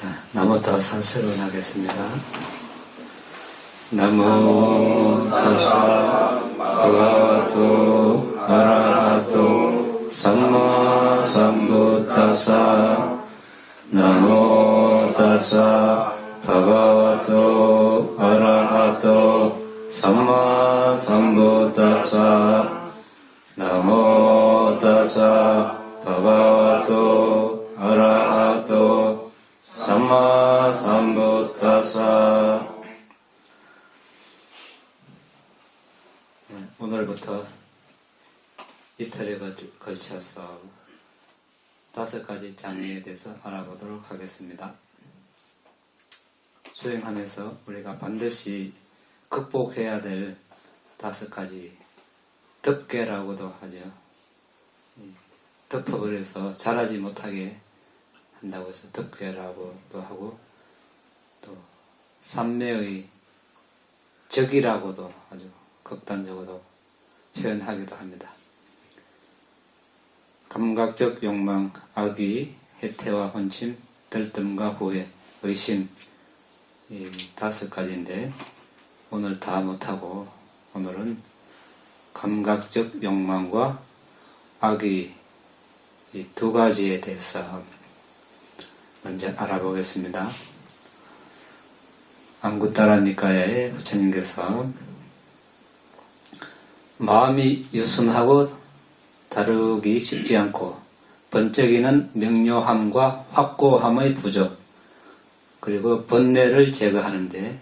자, 나무타 사설을 하겠습니다. 나모 타사 바가와토 아라하토 삼마 삼부타사 나모 타사 바가와토 아라하토 삼마 삼부타사 나모 타사 바가와토 아라하토 삼마 삼부타사. 오늘부터 이틀에 걸쳐서 5가지 장애에 대해서 알아보도록 하겠습니다. 수행하면서 우리가 반드시 극복해야 될 5가지 덮개라고도 하죠. 덮어버려서 자라지 못하게 한다고 해서 덮개라고도 하고, 또 삼매의 적이라고도 아주 극단적으로 표현하기도 합니다. 감각적 욕망, 악의, 해태와 혼침, 들뜸과 후회, 의심, 이 5가지인데 오늘 다 못하고 오늘은 감각적 욕망과 악의 이 2가지에 대해서 먼저 알아보겠습니다. 안구따라 니까야의 부처님께서 마음이 유순하고 다루기 쉽지 않고 번쩍이는 명료함과 확고함의 부족, 그리고 번뇌를 제거하는데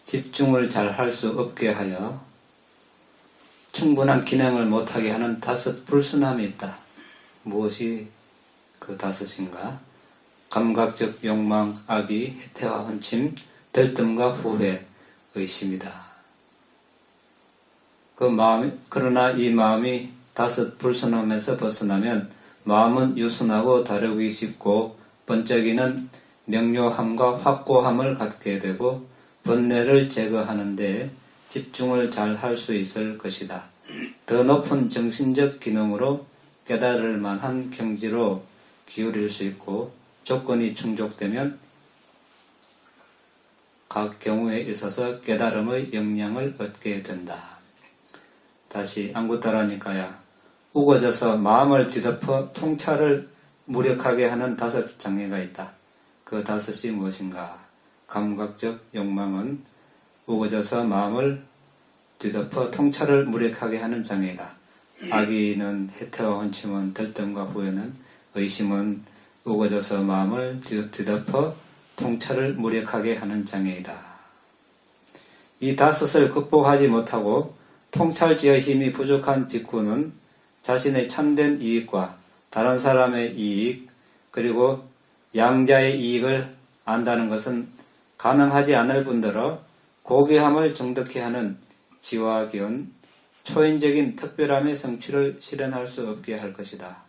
집중을 잘 할 수 없게 하여 충분한 기능을 못하게 하는 5 불순함이 있다. 무엇이 그 5인가? 감각적 욕망, 악의, 해태와 혼침, 들뜸과 후회, 의심이다. 그러나 이 마음이 5 불순함에서 벗어나면 마음은 유순하고 다루기 쉽고 번쩍이는 명료함과 확고함을 갖게 되고 번뇌를 제거하는데 집중을 잘 할 수 있을 것이다. 더 높은 정신적 기능으로 깨달을 만한 경지로 기울일 수 있고 조건이 충족되면 각 경우에 있어서 깨달음의 역량을 얻게 된다. 다시 안구따라니까야 우거져서 마음을 뒤덮어 통찰을 무력하게 하는 5 장애가 있다. 그 5이 무엇인가? 감각적 욕망은 우거져서 마음을 뒤덮어 통찰을 무력하게 하는 장애이다. 악의는 해태와 혼침은 들뜸과 후회는 의심은 우거져서 마음을 뒤덮어 통찰을 무력하게 하는 장애이다. 이 5을 극복하지 못하고 통찰지의 힘이 부족한 빅구는 자신의 참된 이익과 다른 사람의 이익, 그리고 양자의 이익을 안다는 것은 가능하지 않을 뿐더러 고귀함을 정득케 하는 지화기운, 초인적인 특별함의 성취를 실현할 수 없게 할 것이다.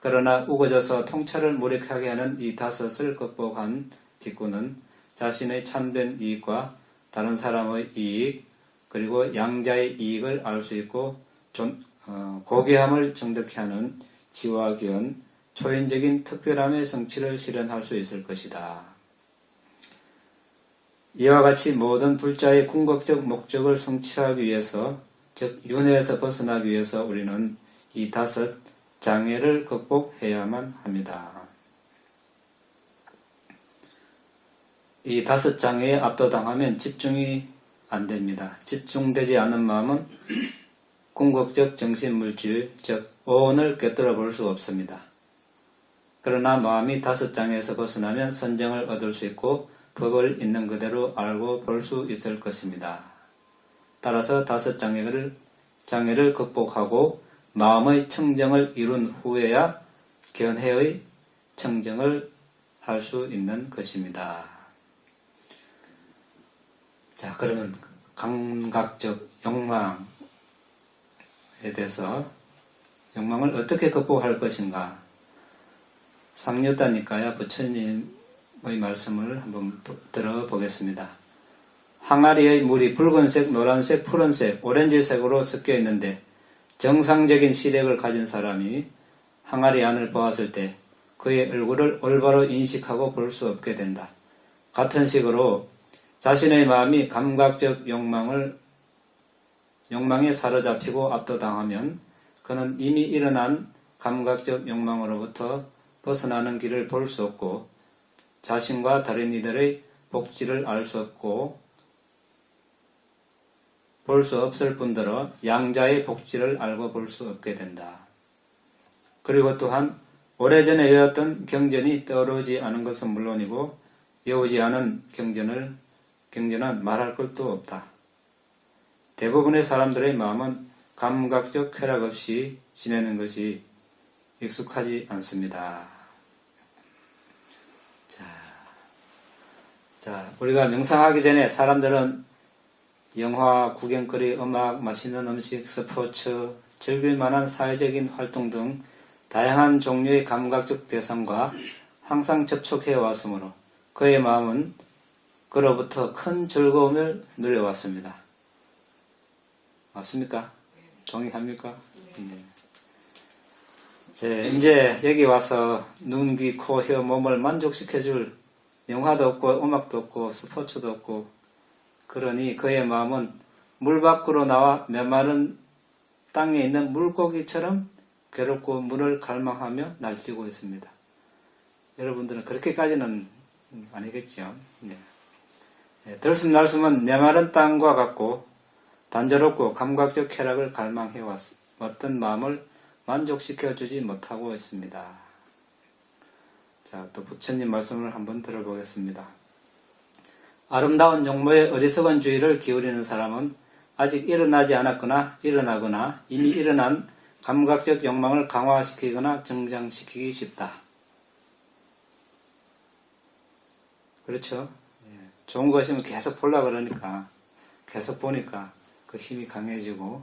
그러나 우거져서 통찰을 무력하게 하는 이 5을 극복한 빅구는 자신의 참된 이익과 다른 사람의 이익, 그리고 양자의 이익을 알 수 있고 고귀함을 정득케 하는 지화기운, 초인적인 특별함의 성취를 실현할 수 있을 것이다. 이와 같이 모든 불자의 궁극적 목적을 성취하기 위해서, 즉 윤회에서 벗어나기 위해서 우리는 이 5 장애를 극복해야만 합니다. 이 5 장애에 압도당하면 집중이 안 됩니다. 집중되지 않은 마음은 궁극적 정신물질, 즉 오온을 꿰뚫어 볼 수 없습니다. 그러나 마음이 5 장애에서 벗어나면 선정을 얻을 수 있고 법을 있는 그대로 알고 볼 수 있을 것입니다. 따라서 5 장애를 극복하고 마음의 청정을 이룬 후에야 견해의 청정을 할 수 있는 것입니다. 자, 그러면 감각적 욕망에 대해서 욕망을 어떻게 극복할 것인가? 상류다니까요, 부처님의 말씀을 한번 들어보겠습니다. 항아리의 물이 붉은색, 노란색, 푸른색, 오렌지색으로 섞여 있는데 정상적인 시력을 가진 사람이 항아리 안을 보았을 때 그의 얼굴을 올바로 인식하고 볼 수 없게 된다. 같은 식으로 자신의 마음이 감각적 욕망에 사로잡히고 압도당하면 그는 이미 일어난 감각적 욕망으로부터 벗어나는 길을 볼 수 없고 자신과 다른 이들의 복지를 알 수 없고 볼 수 없을 뿐더러 양자의 복지를 알고 볼 수 없게 된다. 그리고 또한 오래전에 외웠던 경전이 떠오르지 않은 것은 물론이고 외우지 않은 경전은 말할 것도 없다. 대부분의 사람들의 마음은 감각적 쾌락 없이 지내는 것이 익숙하지 않습니다. 자, 우리가 명상하기 전에 사람들은 영화, 구경거리, 음악, 맛있는 음식, 스포츠, 즐길 만한 사회적인 활동 등 다양한 종류의 감각적 대상과 항상 접촉해 왔으므로 그의 마음은 그로부터 큰 즐거움을 누려왔습니다. 맞습니까? 동의합니까? 이제 여기 와서 눈, 귀, 코, 혀, 몸을 만족시켜줄 영화도 없고 음악도 없고 스포츠도 없고 그러니 그의 마음은 물 밖으로 나와 메마른 땅에 있는 물고기처럼 괴롭고 물을 갈망하며 날뛰고 있습니다. 여러분들은 그렇게까지는 아니겠죠. 네. 들숨날숨은 메마른 땅과 같고 단조롭고 감각적 쾌락을 갈망해 왔던 마음을 만족시켜주지 못하고 있습니다. 자, 또 부처님 말씀을 한번 들어보겠습니다. 아름다운 용모에 어리석은 주의를 기울이는 사람은 아직 일어나지 않았거나 일어나거나 이미 일어난 감각적 욕망을 강화시키거나 정장시키기 쉽다. 그렇죠? 좋은 것이면 계속 보려고 그러니까 계속 보니까 그 힘이 강해지고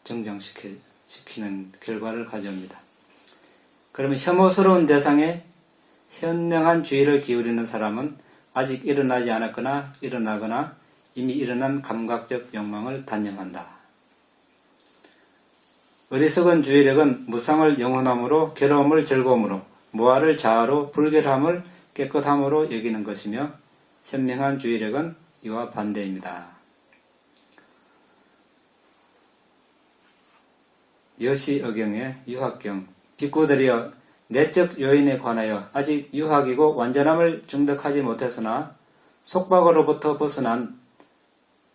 정장시키는 결과를 가져옵니다. 그러면 혐오스러운 대상에 현명한 주의를 기울이는 사람은 아직 일어나지 않았거나 일어나거나 이미 일어난 감각적 욕망을 단념한다. 어리석은 주의력은 무상을 영원함으로 괴로움을 즐거움으로 무아를 자아로 불결함을 깨끗함으로 여기는 것이며 현명한 주의력은 이와 반대입니다. 여시어경의 유학경 비구들이여 내적 요인에 관하여 아직 유학이고 완전함을 정득하지 못했으나 속박으로부터 벗어난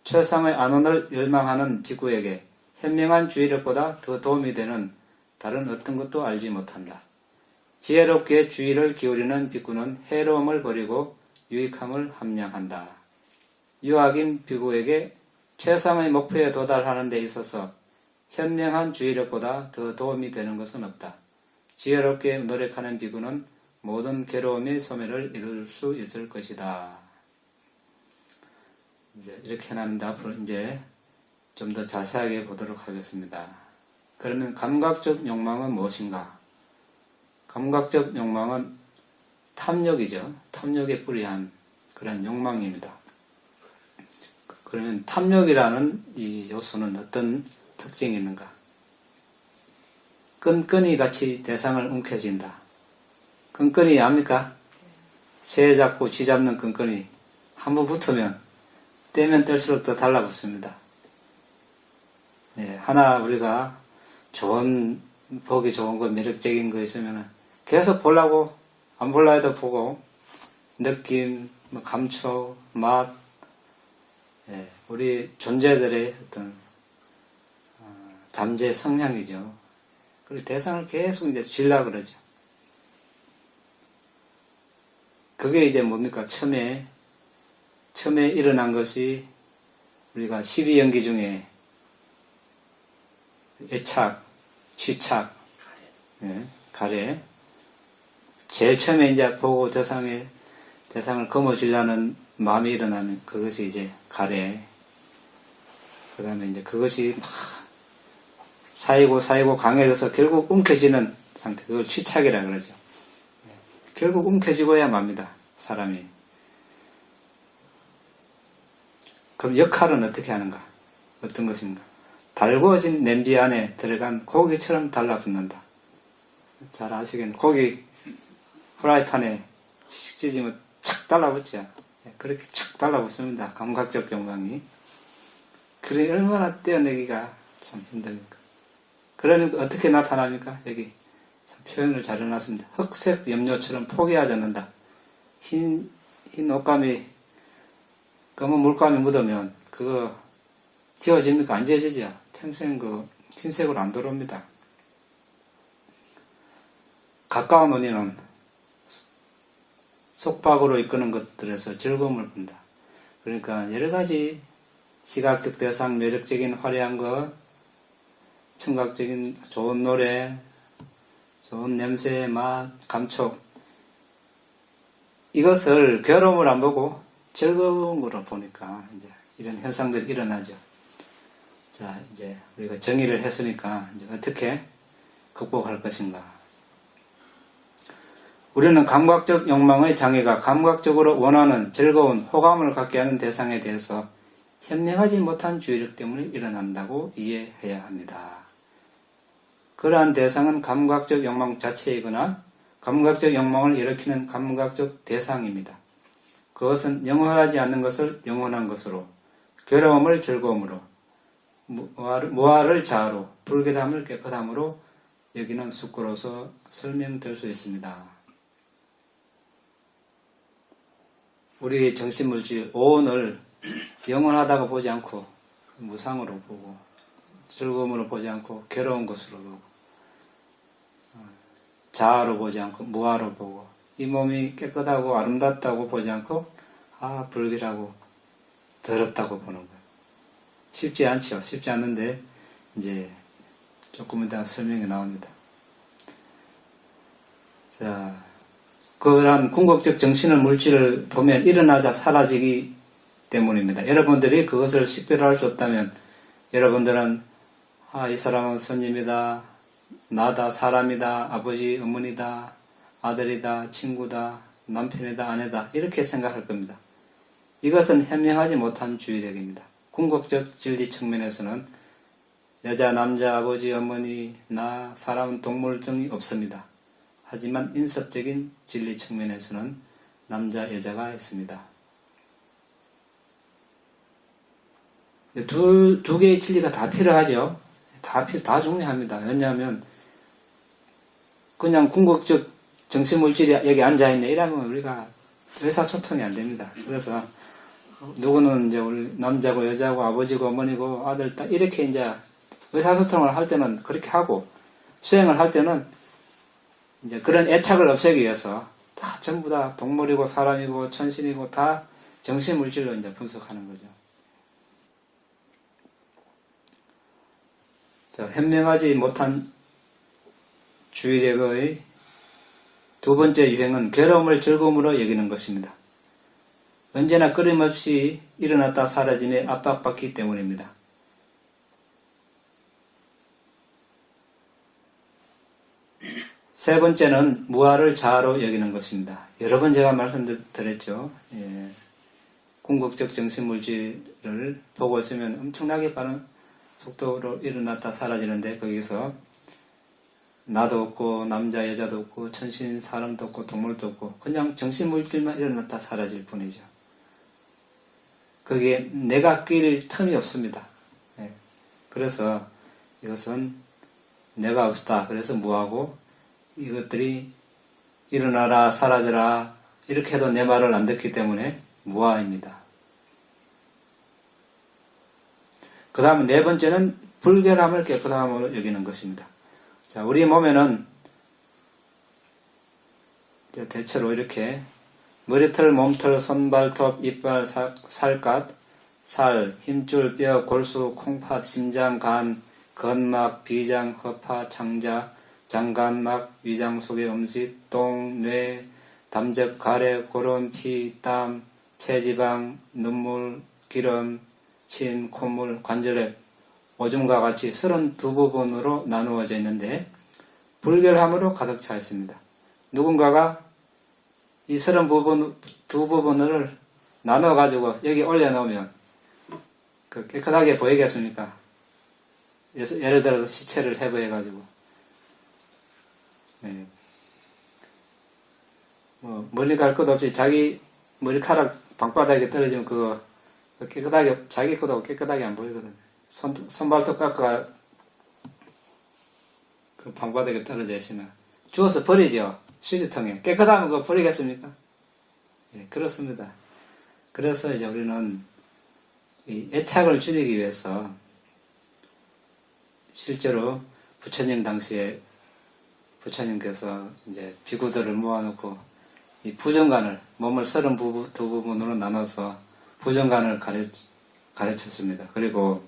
최상의 안원을 열망하는 비구에게 현명한 주의력보다 더 도움이 되는 다른 어떤 것도 알지 못한다. 지혜롭게 주의를 기울이는 비구는 해로움을 버리고 유익함을 함량한다. 유학인 비구에게 최상의 목표에 도달하는 데 있어서 현명한 주의력보다 더 도움이 되는 것은 없다. 지혜롭게 노력하는 비구는 모든 괴로움의 소멸을 이룰 수 있을 것이다. 이제 이렇게 해놨는데 앞으로 이제 좀 더 자세하게 보도록 하겠습니다. 그러면 감각적 욕망은 무엇인가? 감각적 욕망은 탐욕이죠. 탐욕에 뿌리한 그런 욕망입니다. 그러면 탐욕이라는 이 요소는 어떤 특징이 있는가? 끈끈이 같이 대상을 움켜쥔다. 끈끈이 압니까? 새 잡고 쥐 잡는 끈끈이 한번 붙으면 떼면 뗄수록 더 달라붙습니다. 하나 우리가 보기 좋은 거, 매력적인 거 있으면 계속 보려고, 안 볼라 해도 보고, 느낌, 감촉, 맛, 우리 존재들의 어떤 잠재 성향이죠. 그리고 대상을 계속 이제 쥐려고 그러죠. 그게 이제 뭡니까? 처음에 일어난 것이 우리가 12연기 중에 애착, 취착, 가래. 제일 처음에 이제 보고 대상을 거머쥐려는 마음이 일어나면 그것이 이제 가래. 그 다음에 이제 그것이 막 쌓이고 강해져서 결국 움켜쥐는 상태. 그걸 취착이라 그러죠. 결국 움켜쥐고야 맙니다. 사람이. 그럼 역할은 어떻게 하는가? 어떤 것인가? 달구어진 냄비 안에 들어간 고기처럼 달라붙는다. 잘 아시겠네. 고기 프라이팬에 찢으면 착 달라붙죠. 그렇게 착 달라붙습니다. 감각적 욕망이. 그래 얼마나 떼어내기가 참 힘듭니까? 그러니까 어떻게 나타납니까? 여기 참 표현을 잘 해놨습니다. 흑색 염료처럼 포개하지 않는다. 흰 옷감이 검은 물감이 묻으면 그거 지워집니까? 안 지워지죠. 평생 그 흰색으로 안 들어옵니다. 가까운 원인은 속박으로 이끄는 것들에서 즐거움을 본다. 그러니까 여러 가지 시각적 대상, 매력적인 화려한 것, 청각적인 좋은 노래, 좋은 냄새, 맛, 감촉 이것을 괴로움을 안 보고 즐거움으로 보니까 이제 이런 현상들이 일어나죠. 자, 이제 우리가 정의를 했으니까 이제 어떻게 극복할 것인가. 우리는 감각적 욕망의 장애가 감각적으로 원하는 즐거운 호감을 갖게 하는 대상에 대해서 현명하지 못한 주의력 때문에 일어난다고 이해해야 합니다. 그러한 대상은 감각적 욕망 자체이거나 감각적 욕망을 일으키는 감각적 대상입니다. 그것은 영원하지 않는 것을 영원한 것으로, 괴로움을 즐거움으로, 무아를 자아로, 불결함을 깨끗함으로 여기는 숙고로서 설명될 수 있습니다. 우리 정신물질 오온을 영원하다고 보지 않고 무상으로 보고 즐거움으로 보지 않고 괴로운 것으로 보고 자아로 보지 않고 무아로 보고 이 몸이 깨끗하고 아름답다고 보지 않고 불길하고 더럽다고 보는 거예요. 쉽지 않죠. 쉽지 않는데 이제 조금 이따 설명이 나옵니다. 자, 그러한 궁극적 정신의 물질을 보면 일어나자 사라지기 때문입니다. 여러분들이 그것을 식별할 수 없다면 여러분들은 이 사람은 손님이다, 나다, 사람이다, 아버지, 어머니다, 아들이다, 친구다, 남편이다, 아내다 이렇게 생각할 겁니다. 이것은 현명하지 못한 주의력입니다. 궁극적 진리 측면에서는 여자, 남자, 아버지, 어머니, 나, 사람, 동물 등이 없습니다. 하지만 인섭적인 진리 측면에서는 남자, 여자가 있습니다. 두 개의 진리가 다 필요하죠. 다 중요합니다. 왜냐하면 그냥 궁극적 정신물질이 여기 앉아있네 이러면 우리가 의사소통이 안 됩니다. 그래서 누구는 이제 우리 남자고 여자고 아버지고 어머니고 아들 딸 이렇게 이제 의사소통을 할 때는 그렇게 하고 수행을 할 때는 이제 그런 애착을 없애기 위해서 다 전부 다 동물이고 사람이고 천신이고 다 정신물질로 이제 분석하는 거죠. 자, 현명하지 못한 주의력의 두 번째 유행은 괴로움을 즐거움으로 여기는 것입니다. 언제나 끊임없이 일어났다 사라짐에 압박받기 때문입니다. 세 번째는 무아를 자아로 여기는 것입니다. 여러 번 제가 말씀드렸죠. 궁극적 정신물질을 보고 있으면 엄청나게 빠른 속도로 일어났다 사라지는데 거기서 나도 없고 남자 여자도 없고 천신 사람도 없고 동물도 없고 그냥 정신물질만 일어났다 사라질 뿐이죠. 거기에 내가 끼일 틈이 없습니다. 그래서 이것은 내가 없다. 그래서 무하고 이것들이 일어나라 사라져라 이렇게 해도 내 말을 안 듣기 때문에 무아입니다. 그 다음에 네 번째는 불결함을 깨끗함으로 여기는 것입니다. 자, 우리 몸에는 대체로 이렇게 머리털, 몸털, 손발톱, 이빨, 살갗, 살, 힘줄, 뼈, 골수, 콩팥, 심장, 간, 건막, 비장, 허파, 창자, 장간막, 위장 속의 음식, 똥, 뇌, 담즙, 가래, 고름, 피, 땀, 체지방, 눈물, 기름, 침, 콧물, 관절액, 오줌과 같이 32부분으로 나누어져 있는데 불결함으로 가득 차 있습니다. 누군가가 이 32부분을 나눠가지고 여기 올려놓으면 깨끗하게 보이겠습니까? 예를 들어서 시체를 해부해가지고 예. 뭐 멀리 갈 것도 없이 자기 머리카락 방바닥에 떨어지면 그거 깨끗하게 자기 것도 깨끗하게 안 보이거든. 손발톱 깎아 그 방바닥에 떨어져 있으면 주워서 버리죠. 휴지통에. 깨끗하면 그거 버리겠습니까? 예, 그렇습니다. 그래서 이제 우리는 이 애착을 줄이기 위해서 실제로 부처님 당시에 부처님께서 이제 비구들을 모아놓고 이 부정관을 몸을 32부분으로 나눠서 부정관을 가르쳤습니다. 그리고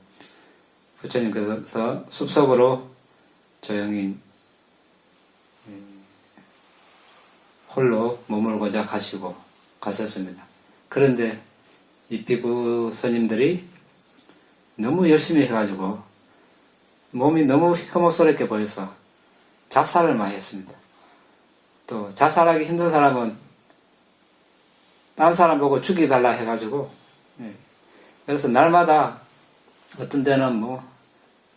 부처님께서 숲속으로 조용히 홀로 머물고자 가셨습니다. 그런데 이 비구 스님들이 너무 열심히 해가지고 몸이 너무 혐오스럽게 보여서 자살을 많이 했습니다. 또 자살하기 힘든 사람은 딴 사람 보고 죽이달라 해가지고 그래서 날마다 어떤 데는 뭐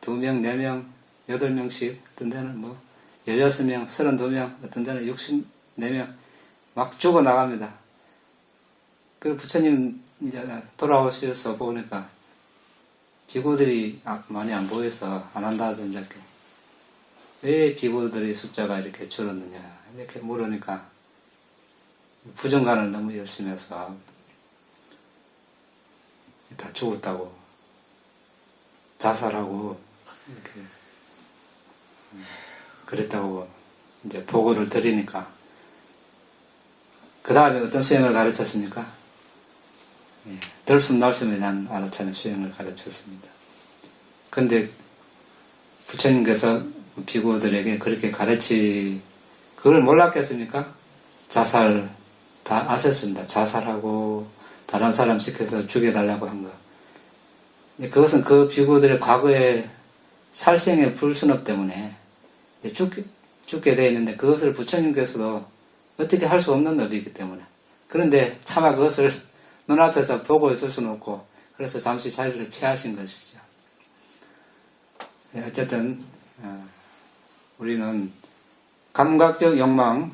2명, 4명, 8명씩 어떤 데는 뭐 16명, 32명 어떤 데는 64명 막 죽어나갑니다. 그 부처님 이제 돌아오셔서 보니까 비구들이 많이 안 보여서 안 한다 하죠. 왜 비구들의 숫자가 이렇게 줄었느냐 이렇게 물으니까 부정관을 너무 열심히 해서 다 죽었다고 자살하고 이렇게 그랬다고 이제 보고를 드리니까 그 다음에 어떤 수행을 가르쳤습니까? 예, 들숨 날숨에 난 알아차는 수행을 가르쳤습니다. 근데 부처님께서 비구들에게 그렇게 그걸 몰랐겠습니까? 자살 다 아셨습니다. 자살하고 다른 사람 시켜서 죽여달라고 한 거. 그것은 그 비구들의 과거의 살생의 불순업 때문에 죽게 되어 있는데 그것을 부처님께서도 어떻게 할 수 없는 업이기 때문에 그런데 차마 그것을 눈앞에서 보고 있을 수는 없고 그래서 잠시 자리를 피하신 것이죠. 어쨌든 우리는 감각적 욕망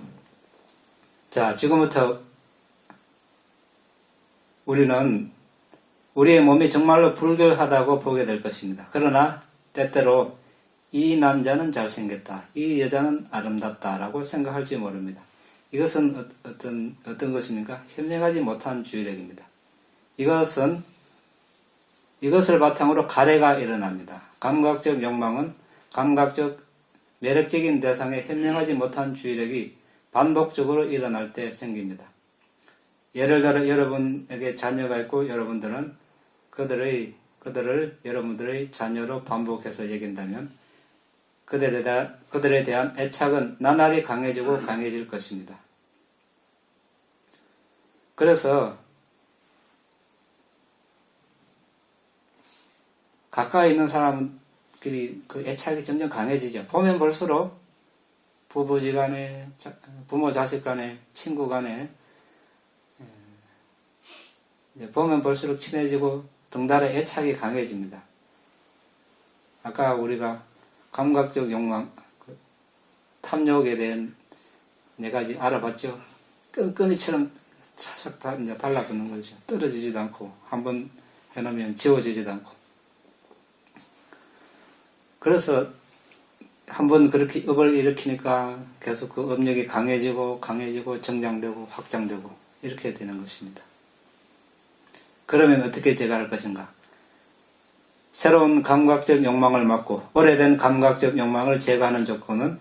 자 지금부터 우리는 우리의 몸이 정말로 불결하다고 보게 될 것입니다. 그러나 때때로 이 남자는 잘생겼다. 이 여자는 아름답다라고 생각할지 모릅니다. 이것은 어떤 것입니까? 현명하지 못한 주의력입니다. 이것을 바탕으로 가래가 일어납니다. 감각적 욕망은 감각적 매력적인 대상에 현명하지 못한 주의력이 반복적으로 일어날 때 생깁니다. 예를 들어 여러분에게 자녀가 있고 여러분들은 그들을 여러분들의 자녀로 반복해서 얘기한다면 그들에 대한 애착은 나날이 강해지고 강해질 것입니다. 그래서 가까이 있는 사람끼리 그 애착이 점점 강해지죠. 보면 볼수록 부부지간에, 부모 자식 간에, 친구 간에 보면 볼수록 친해지고 등달아 애착이 강해집니다. 아까 우리가 감각적 욕망, 탐욕에 대한 4가지 알아봤죠? 끈끈이처럼 차삭 달라붙는 거죠. 떨어지지도 않고 한번 해놓으면 지워지지도 않고. 그래서 한번 그렇게 업을 일으키니까 계속 그 업력이 강해지고 정장되고 확장되고 이렇게 되는 것입니다. 그러면 어떻게 제거할 것인가? 새로운 감각적 욕망을 막고 오래된 감각적 욕망을 제거하는 조건은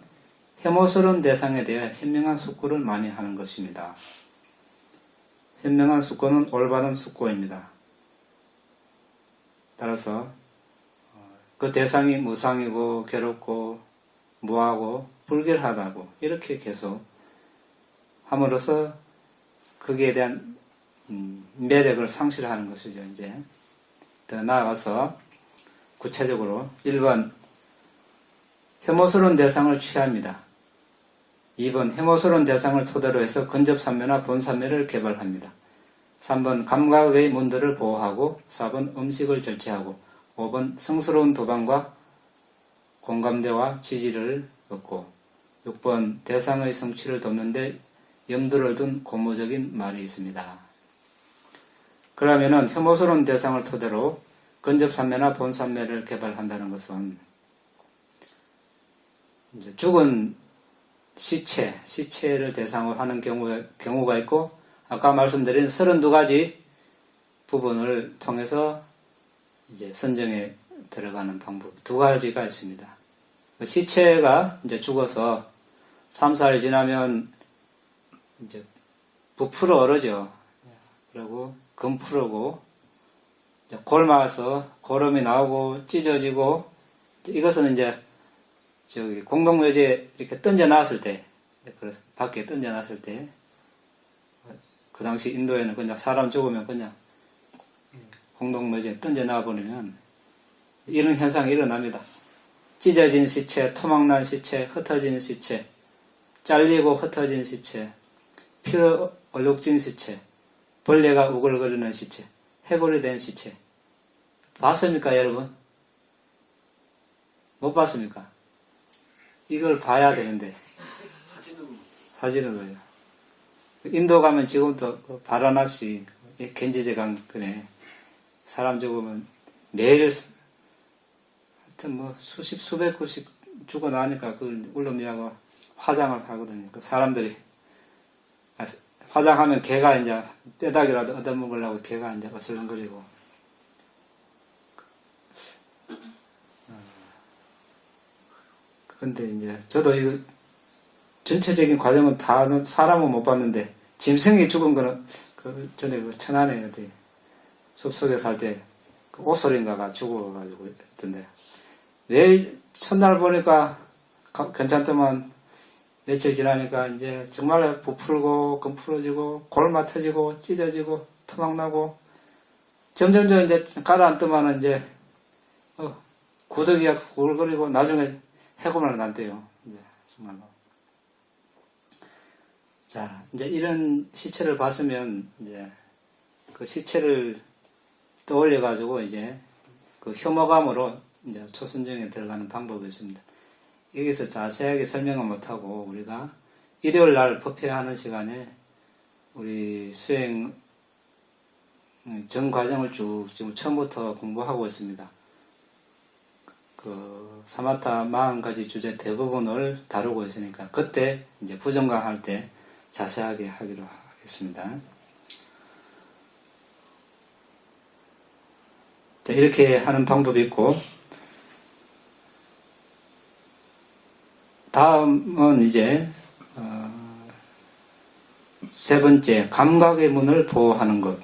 혐오스러운 대상에 대해 현명한 숙고를 많이 하는 것입니다. 현명한 숙고는 올바른 숙고입니다. 따라서 그 대상이 무상이고 괴롭고 무하고 불결하다고 이렇게 계속 함으로써 거기에 대한 매력을 상실하는 것이죠. 이제 더 나아가서 구체적으로 1번 혐오스러운 대상을 취합니다. 2번 혐오스러운 대상을 토대로 해서 근접삼매나 본삼매를 개발합니다. 3번 감각의 문들을 보호하고 4번 음식을 절제하고 5번 성스러운 도방과 공감대와 지지를 얻고 6번 대상의 성취를 돕는데 염두를 둔 고무적인 말이 있습니다. 그러면은 혐오스러운 대상을 토대로 근접산매나 본산매를 개발한다는 것은 이제 죽은 시체를 대상으로 하는 경우가 있고, 아까 말씀드린 32가지 부분을 통해서 이제 선정에 들어가는 방법 두 가지가 있습니다. 그 시체가 이제 죽어서 3, 4일 지나면 이제 부풀어 오르죠. 그리고 금풀어고 골마서 고름이 나오고 찢어지고, 이것은 이제 저기 공동묘지에 이렇게 던져놨을 때, 그래서 밖에 던져놨을 때, 그 당시 인도에는 그냥 사람 죽으면 그냥 공동묘지에 던져놔버리면 이런 현상이 일어납니다. 찢어진 시체, 토막난 시체, 흩어진 시체, 잘리고 흩어진 시체, 피로 얼룩진 시체, 벌레가 우글거리는 시체, 해골이 된 시체. 봤습니까, 여러분? 못 봤습니까? 이걸 봐야 되는데. 사진으로요. 인도 가면 지금도 바라나시, 겐지제강, 그래. 사람 죽으면 매일, 하여튼 뭐 수백 구씩 죽어 나니까 그걸 울름이하고 화장을 하거든요. 그 사람들이. 화장하면 개가 이제 뼈다귀라도 얻어먹으려고 개가 이제 어슬렁거리고. 근데 이제 저도 이거 전체적인 과정은 다 사람은 못 봤는데 짐승이 죽은 거는 그 전에 그 천안에 어디 숲속에 살 때 그 오소리인가가 죽어가지고 있던데, 내일 첫날 보니까 괜찮더만 며칠 지나니까 이제 정말 부풀고 금풀어지고 골마 터지고 찢어지고 토막나고 점점점 이제 가라앉더만은 이제 구더기가 굴거리고 나중에 해고만 난대요. 이제 정말로. 자, 이제 이런 시체를 봤으면 이제 그 시체를 떠올려가지고 이제 그 혐오감으로 이제 초순정에 들어가는 방법이 있습니다. 여기서 자세하게 설명은 못하고 우리가 일요일 날 법회하는 시간에 우리 수행 전 과정을 쭉 지금 처음부터 공부하고 있습니다. 그 사마타 40가지 주제 대부분을 다루고 있으니까 그때 이제 부정강 할 때 자세하게 하기로 하겠습니다. 자, 이렇게 하는 방법이 있고, 다음은 이제 세 번째, 감각의 문을 보호하는 것.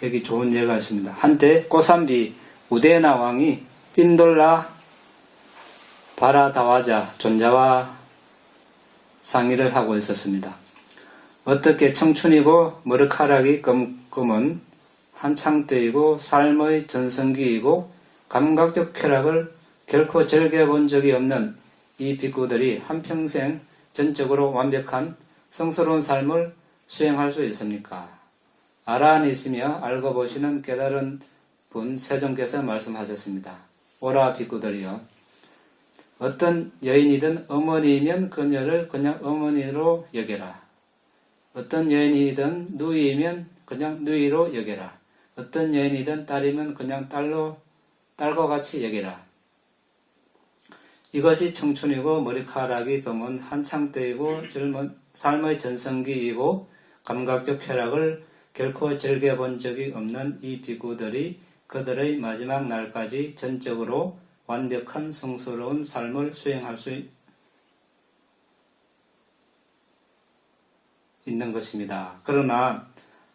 여기 좋은 예가 있습니다. 한때 고산비 우데나 왕이 핀돌라 바라다와자 존자와 상의를 하고 있었습니다. 어떻게 청춘이고 머리카락이 검은 한창 때이고 삶의 전성기이고 감각적 쾌락을 결코 즐겨본 적이 없는 이 비구들이 한평생 전적으로 완벽한 성스러운 삶을 수행할 수 있습니까? 아라한이시며 알고 보시는 깨달은 분 세종께서 말씀하셨습니다. 오라 비구들이여, 어떤 여인이든 어머니이면 그녀를 그냥 어머니로 여겨라. 어떤 여인이든 누이이면 그냥 누이로 여겨라. 어떤 여인이든 딸이면 그냥 딸과 같이 여겨라. 이것이 청춘이고 머리카락이 검은 한창 때이고 젊은 삶의 전성기이고 감각적 쾌락을 결코 즐겨본 적이 없는 이 비구들이 그들의 마지막 날까지 전적으로 완벽한 성스러운 삶을 수행할 수 있는 것입니다. 그러나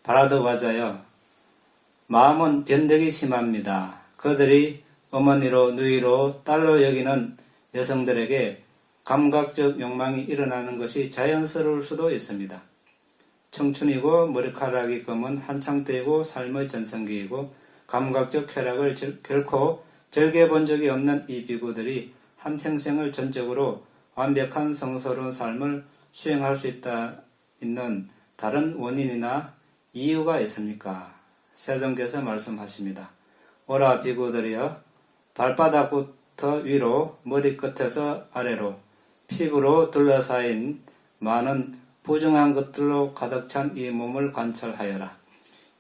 바라드와자여, 마음은 변덕이 심합니다. 그들이 어머니로 누이로 딸로 여기는 여성들에게 감각적 욕망이 일어나는 것이 자연스러울 수도 있습니다. 청춘이고 머리카락이 검은 한창 때이고 삶의 전성기이고 감각적 쾌락을 결코 즐겨본 적이 없는 이 비구들이 한평생을 전적으로 완벽한 성스러운 삶을 수행할 수 있는 다른 원인이나 이유가 있습니까? 세종께서 말씀하십니다. 오라 비구들이여, 발바닥부터 위로 머리끝에서 아래로 피부로 둘러싸인 많은 부정한 것들로 가득 찬 이 몸을 관찰하여라.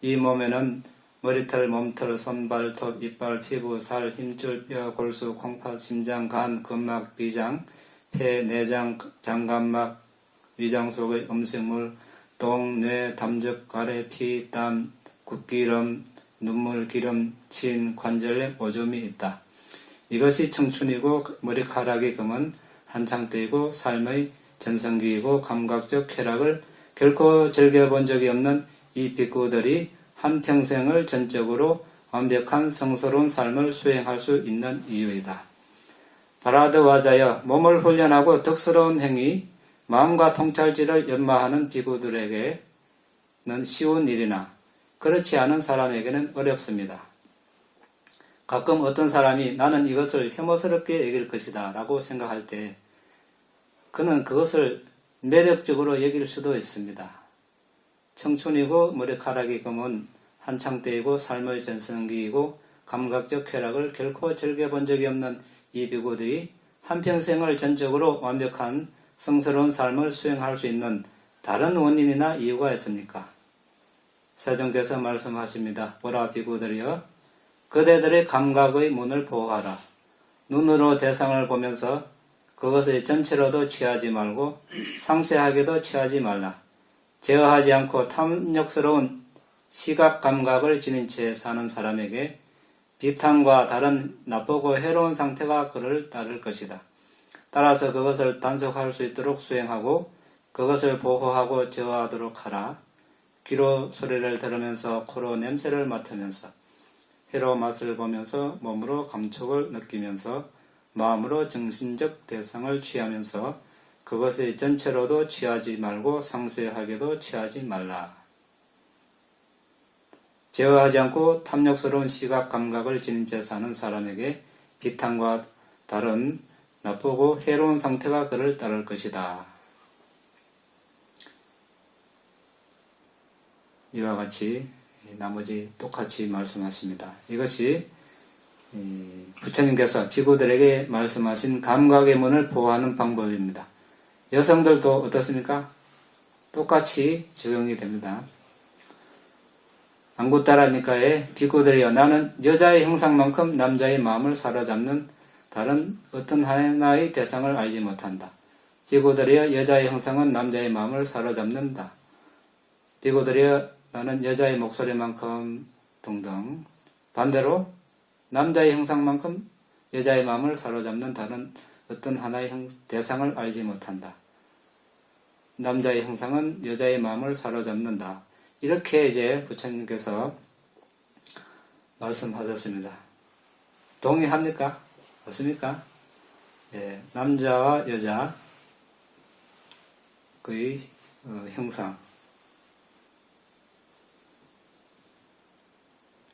이 몸에는 머리털, 몸털, 손, 발톱, 이빨, 피부, 살, 힘줄, 뼈, 골수, 콩팥, 심장, 간, 근막, 비장, 폐, 내장, 장관막, 위장 속의 음식물, 똥, 뇌, 담즙, 가래, 피, 땀, 굿기름, 눈물, 기름, 침, 관절에 오줌이 있다. 이것이 청춘이고 머리카락이 금은 한창 때이고 삶의 전성기이고 감각적 쾌락을 결코 즐겨본 적이 없는 이 비구들이 한평생을 전적으로 완벽한 성스러운 삶을 수행할 수 있는 이유이다. 바라드와자여, 몸을 훈련하고 덕스러운 행위, 마음과 통찰지를 연마하는 비구들에게는 쉬운 일이나 그렇지 않은 사람에게는 어렵습니다. 가끔 어떤 사람이 나는 이것을 혐오스럽게 여길 것이다 라고 생각할 때 그는 그것을 매력적으로 여길 수도 있습니다. 청춘이고 머리카락이 검은 한창 때이고 삶의 전성기이고 감각적 쾌락을 결코 즐겨본 적이 없는 이 비구들이 한평생을 전적으로 완벽한 성스러운 삶을 수행할 수 있는 다른 원인이나 이유가 있습니까? 세종께서 말씀하십니다. 보라 비구들이여, 그대들의 감각의 문을 보호하라. 눈으로 대상을 보면서 그것의 전체로도 취하지 말고 상세하게도 취하지 말라. 제어하지 않고 탐욕스러운 시각 감각을 지닌 채 사는 사람에게 비탄과 다른 나쁘고 해로운 상태가 그를 따를 것이다. 따라서 그것을 단속할 수 있도록 수행하고 그것을 보호하고 제어하도록 하라. 귀로 소리를 들으면서 코로 냄새를 맡으면서 혀로 맛을 보면서 몸으로 감촉을 느끼면서 마음으로 정신적 대상을 취하면서 그것의 전체로도 취하지 말고 상세하게도 취하지 말라. 제어하지 않고 탐욕스러운 시각 감각을 지닌 채 사는 사람에게 비탄과 다른 나쁘고 해로운 상태가 그를 따를 것이다. 이와 같이 나머지 똑같이 말씀하십니다. 이것이 부처님께서 비구들에게 말씀하신 감각의 문을 보호하는 방법입니다. 여성들도 어떻습니까? 똑같이 적용이 됩니다. 안구따라니까에 비구들이여, 나는 여자의 형상만큼 남자의 마음을 사로잡는 다른 어떤 하나의 대상을 알지 못한다. 비구들이여, 여자의 형상은 남자의 마음을 사로잡는다. 비구들이여, 나는 여자의 목소리만큼 등등. 반대로 남자의 형상만큼 여자의 마음을 사로잡는 다른 어떤 하나의 대상을 알지 못한다. 남자의 형상은 여자의 마음을 사로잡는다. 이렇게 이제 부처님께서 말씀하셨습니다. 동의합니까? 없습니까? 예, 남자와 여자 그의 형상.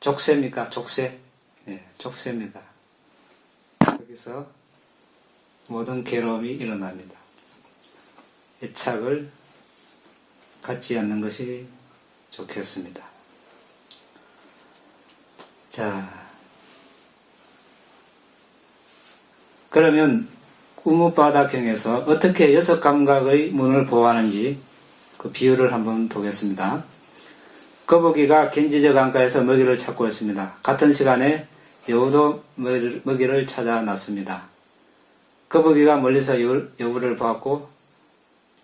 족쇄입니까? 족쇄. 예, 족쇄입니다. 여기서 모든 괴로움이 일어납니다. 애착을 갖지 않는 것이 좋겠습니다. 자, 그러면 꾸무바다경에서 어떻게 여섯 감각의 문을 보호하는지 그 비유를 한번 보겠습니다. 거북이가 긴지저 강가에서 먹이를 찾고 있습니다. 같은 시간에 여우도 먹이를 찾아 났습니다. 거북이가 멀리서 여우를 보았고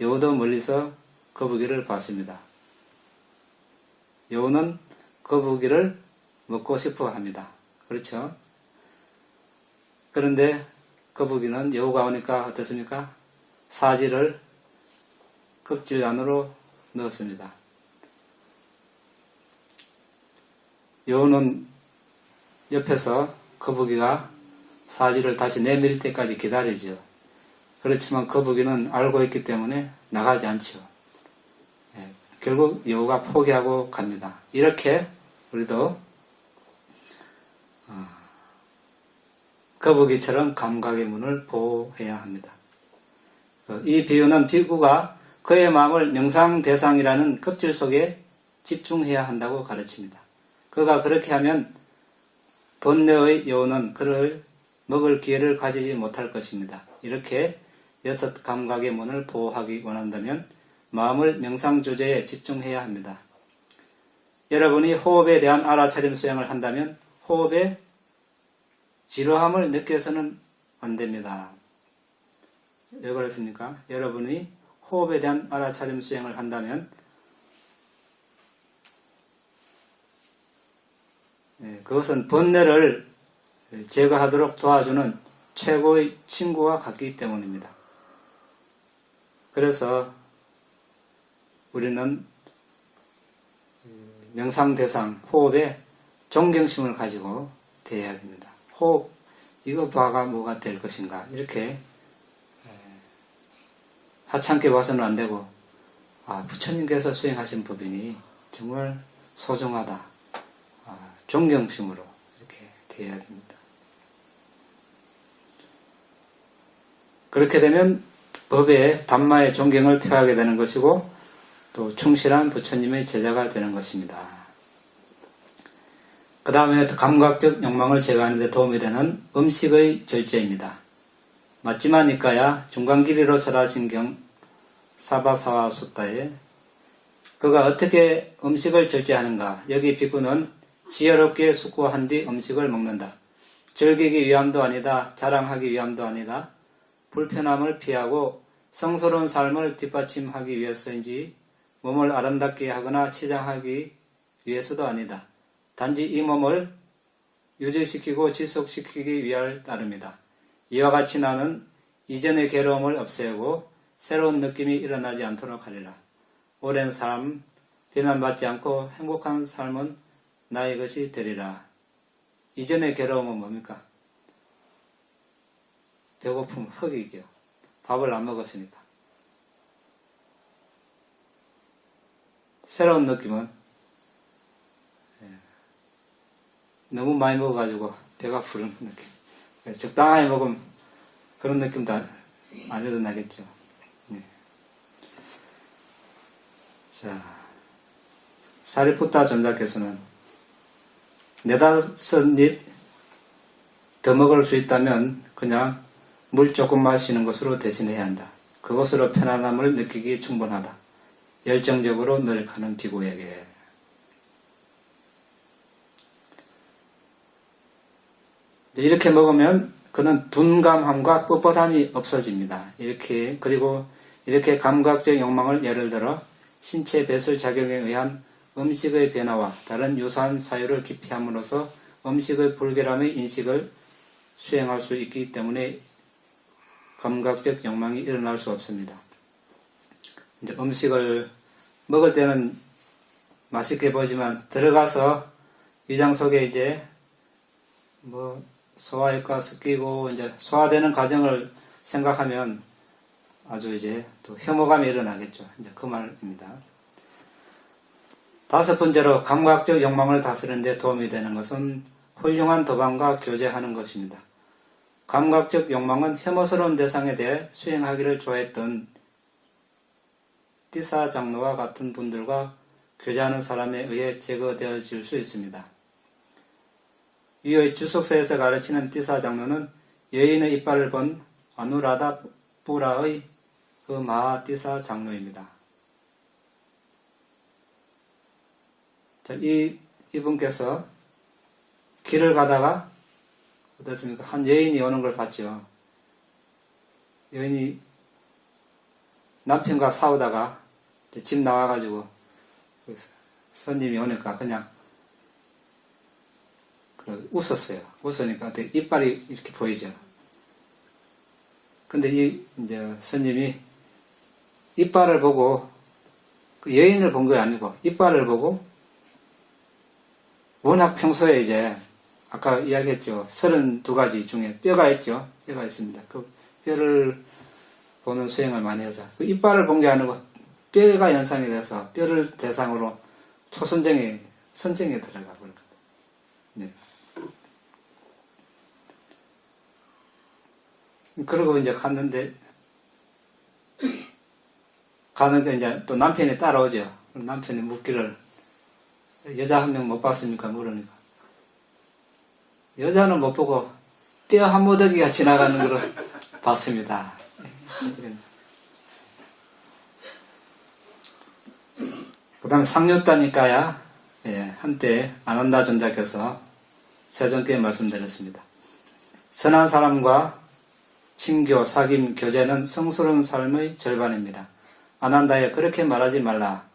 여우도 멀리서 거북이를 봤습니다. 여우는 거북이를 먹고 싶어 합니다. 그렇죠? 그런데 거북이는 여우가 오니까 어떻습니까? 사지를 껍질 안으로 넣었습니다. 여우는 옆에서 거북이가 사지를 다시 내밀 때까지 기다리죠. 그렇지만 거북이는 알고 있기 때문에 나가지 않죠. 예, 결국 여우가 포기하고 갑니다. 이렇게 우리도 거북이처럼 감각의 문을 보호해야 합니다. 이 비유는 비구가 그의 마음을 명상 대상이라는 껍질 속에 집중해야 한다고 가르칩니다. 그가 그렇게 하면 번뇌의 여우는 그를 먹을 기회를 가지지 못할 것입니다. 이렇게 여섯 감각의 문을 보호하기 원한다면 마음을 명상조제에 집중해야 합니다. 여러분이 호흡에 대한 알아차림 수행을 한다면 호흡에 지루함을 느껴서는 안 됩니다. 왜 그렇습니까? 여러분이 호흡에 대한 알아차림 수행을 한다면 그것은 번뇌를 제거하도록 도와주는 최고의 친구와 같기 때문입니다. 그래서 우리는 명상 대상 호흡에 존경심을 가지고 대해야 됩니다. 호흡, 이거 봐가 뭐가 될 것인가 이렇게 하찮게 봐서는 안 되고 부처님께서 수행하신 법이니 정말 소중하다. 존경심으로 이렇게 대해야 됩니다. 그렇게 되면 법에 담마의 존경을 표하게 되는 것이고 또 충실한 부처님의 제자가 되는 것입니다. 그 다음에 감각적 욕망을 제거하는 데 도움이 되는 음식의 절제입니다. 맞지마 니까야 중간길이로 설하신경 사바사와 숫다에 그가 어떻게 음식을 절제하는가? 여기 비구는 지혜롭게 숙고한 뒤 음식을 먹는다. 즐기기 위함도 아니다. 자랑하기 위함도 아니다. 불편함을 피하고 성스러운 삶을 뒷받침하기 위해서인지 몸을 아름답게 하거나 치장하기 위해서도 아니다. 단지 이 몸을 유지시키고 지속시키기 위할 따름이다. 이와 같이 나는 이전의 괴로움을 없애고 새로운 느낌이 일어나지 않도록 하리라. 오랜 삶, 비난받지 않고 행복한 삶은 나의 것이 되리라. 이전의 괴로움은 뭡니까? 배고픔, 흑이죠. 밥을 안 먹었으니까. 새로운 느낌은 너무 많이 먹어가지고 배가 부른 느낌. 적당하게 먹으면 그런 느낌도 안 일어나겠죠. 자, 사리푸타 전자께서는 네다섯 입 더 먹을 수 있다면 그냥 물 조금 마시는 것으로 대신해야 한다. 그것으로 편안함을 느끼기 충분하다. 열정적으로 노력하는 비구에게. 이렇게 먹으면 그는 둔감함과 뻣뻣함이 없어집니다. 그리고 이렇게 감각적 욕망을 예를 들어 신체 배설 작용에 의한 음식의 변화와 다른 유사한 사유를 기피함으로써 음식의 불결함의 인식을 수행할 수 있기 때문에 감각적 욕망이 일어날 수 없습니다. 이제 음식을 먹을 때는 맛있게 보이지만 들어가서 위장 속에 이제 소화효과 섞이고 이제 소화되는 과정을 생각하면 아주 이제 또 혐오감이 일어나겠죠. 이제 그 말입니다. 다섯 번째로 감각적 욕망을 다스리는 데 도움이 되는 것은 훌륭한 도반과 교제하는 것입니다. 감각적 욕망은 혐오스러운 대상에 대해 수행하기를 좋아했던 띠사 장로와 같은 분들과 교제하는 사람에 의해 제거되어질 수 있습니다. 위의 주석서에서 가르치는 띠사 장로는 여인의 이빨을 본 아누라다 부라의 그 마하 띠사 장로입니다. 자, 이분께서 길을 가다가 어떻습니까? 한 여인이 오는 걸 봤죠. 여인이 남편과 싸우다가 집 나와가지고 손님이 오니까 그냥 웃었어요. 웃으니까 이빨이 이렇게 보이죠. 근데 이제 손님이 이빨을 보고 그 여인을 본 게 아니고 이빨을 보고 워낙 평소에 이제 아까 이야기했죠. 32가지 중에 뼈가 있죠. 뼈가 있습니다. 그 뼈를 보는 수행을 많이 해서 그 이빨을 본 게 아니고 뼈가 연상이 돼서 뼈를 대상으로 선정에 들어가 버립니다. 네. 그러고 이제 갔는데 가는데 이제 또 남편이 따라오죠. 남편이 묻기를 여자 한 명 못 봤습니까? 물으니까 여자는 못 보고 뼈 한 모더기가 지나가는 걸 봤습니다. 그 다음에 상류다니까야, 한때 아난다 존자께서 세존께 말씀드렸습니다. 선한 사람과 친교, 사귐, 교제는 성스러운 삶의 절반입니다. 아난다여, 그렇게 말하지 말라.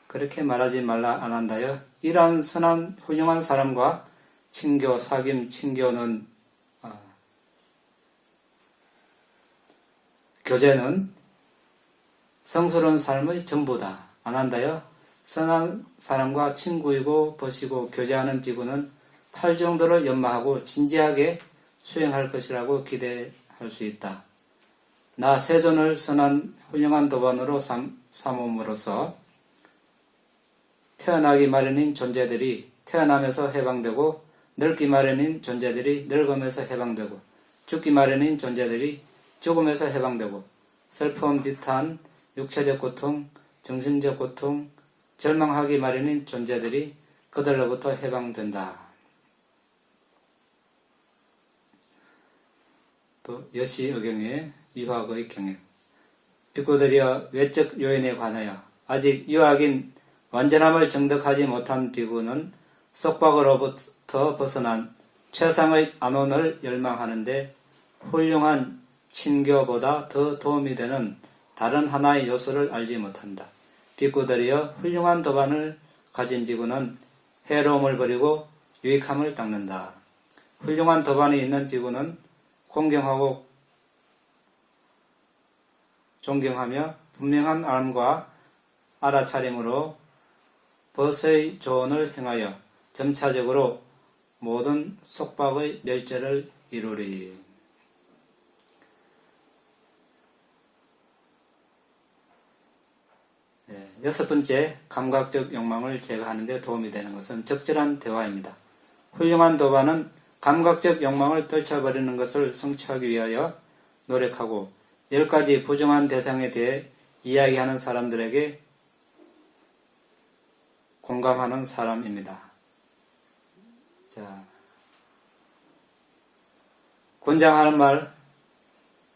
그렇게 말하지 말라, 아난다여. 이러한 선한, 훌륭한 사람과 친교, 사귐, 친교는, 교제는 성스러운 삶의 전부다. 아난다여. 선한 사람과 친구이고 벗이고 교제하는 비구는 팔 정도를 연마하고 진지하게 수행할 것이라고 기대할 수 있다. 나 세존을 선한 훌륭한 도반으로 삼음으로써 태어나기 마련인 존재들이 태어나면서 해방되고 늙기 마련인 존재들이 늙으면서 해방되고 죽기 마련인 존재들이 죽음에서 해방되고 슬픔, 비탄, 육체적 고통, 정신적 고통, 절망하기 마련인 존재들이 그들로부터 해방된다. 또 여시의경의 유학의 경영. 비구들이여 외적 요인에 관하여 아직 유학인 완전함을 정득하지 못한 비구는 속박으로부터 벗어난 최상의 안온을 열망하는데 훌륭한 친교보다 더 도움이 되는 다른 하나의 요소를 알지 못한다. 비구들이여 훌륭한 도반을 가진 비구는 해로움을 버리고 유익함을 닦는다. 훌륭한 도반이 있는 비구는 공경하고 존경하며 분명한 알과 알아차림으로 벗의 조언을 행하여 점차적으로 모든 속박의 멸절을 이루리. 여섯 번째, 감각적 욕망을 제거하는 데 도움이 되는 것은 적절한 대화입니다. 훌륭한 도반은 감각적 욕망을 떨쳐버리는 것을 성취하기 위하여 노력하고 10가지 부정한 대상에 대해 이야기하는 사람들에게 공감하는 사람입니다. 자, 권장하는 말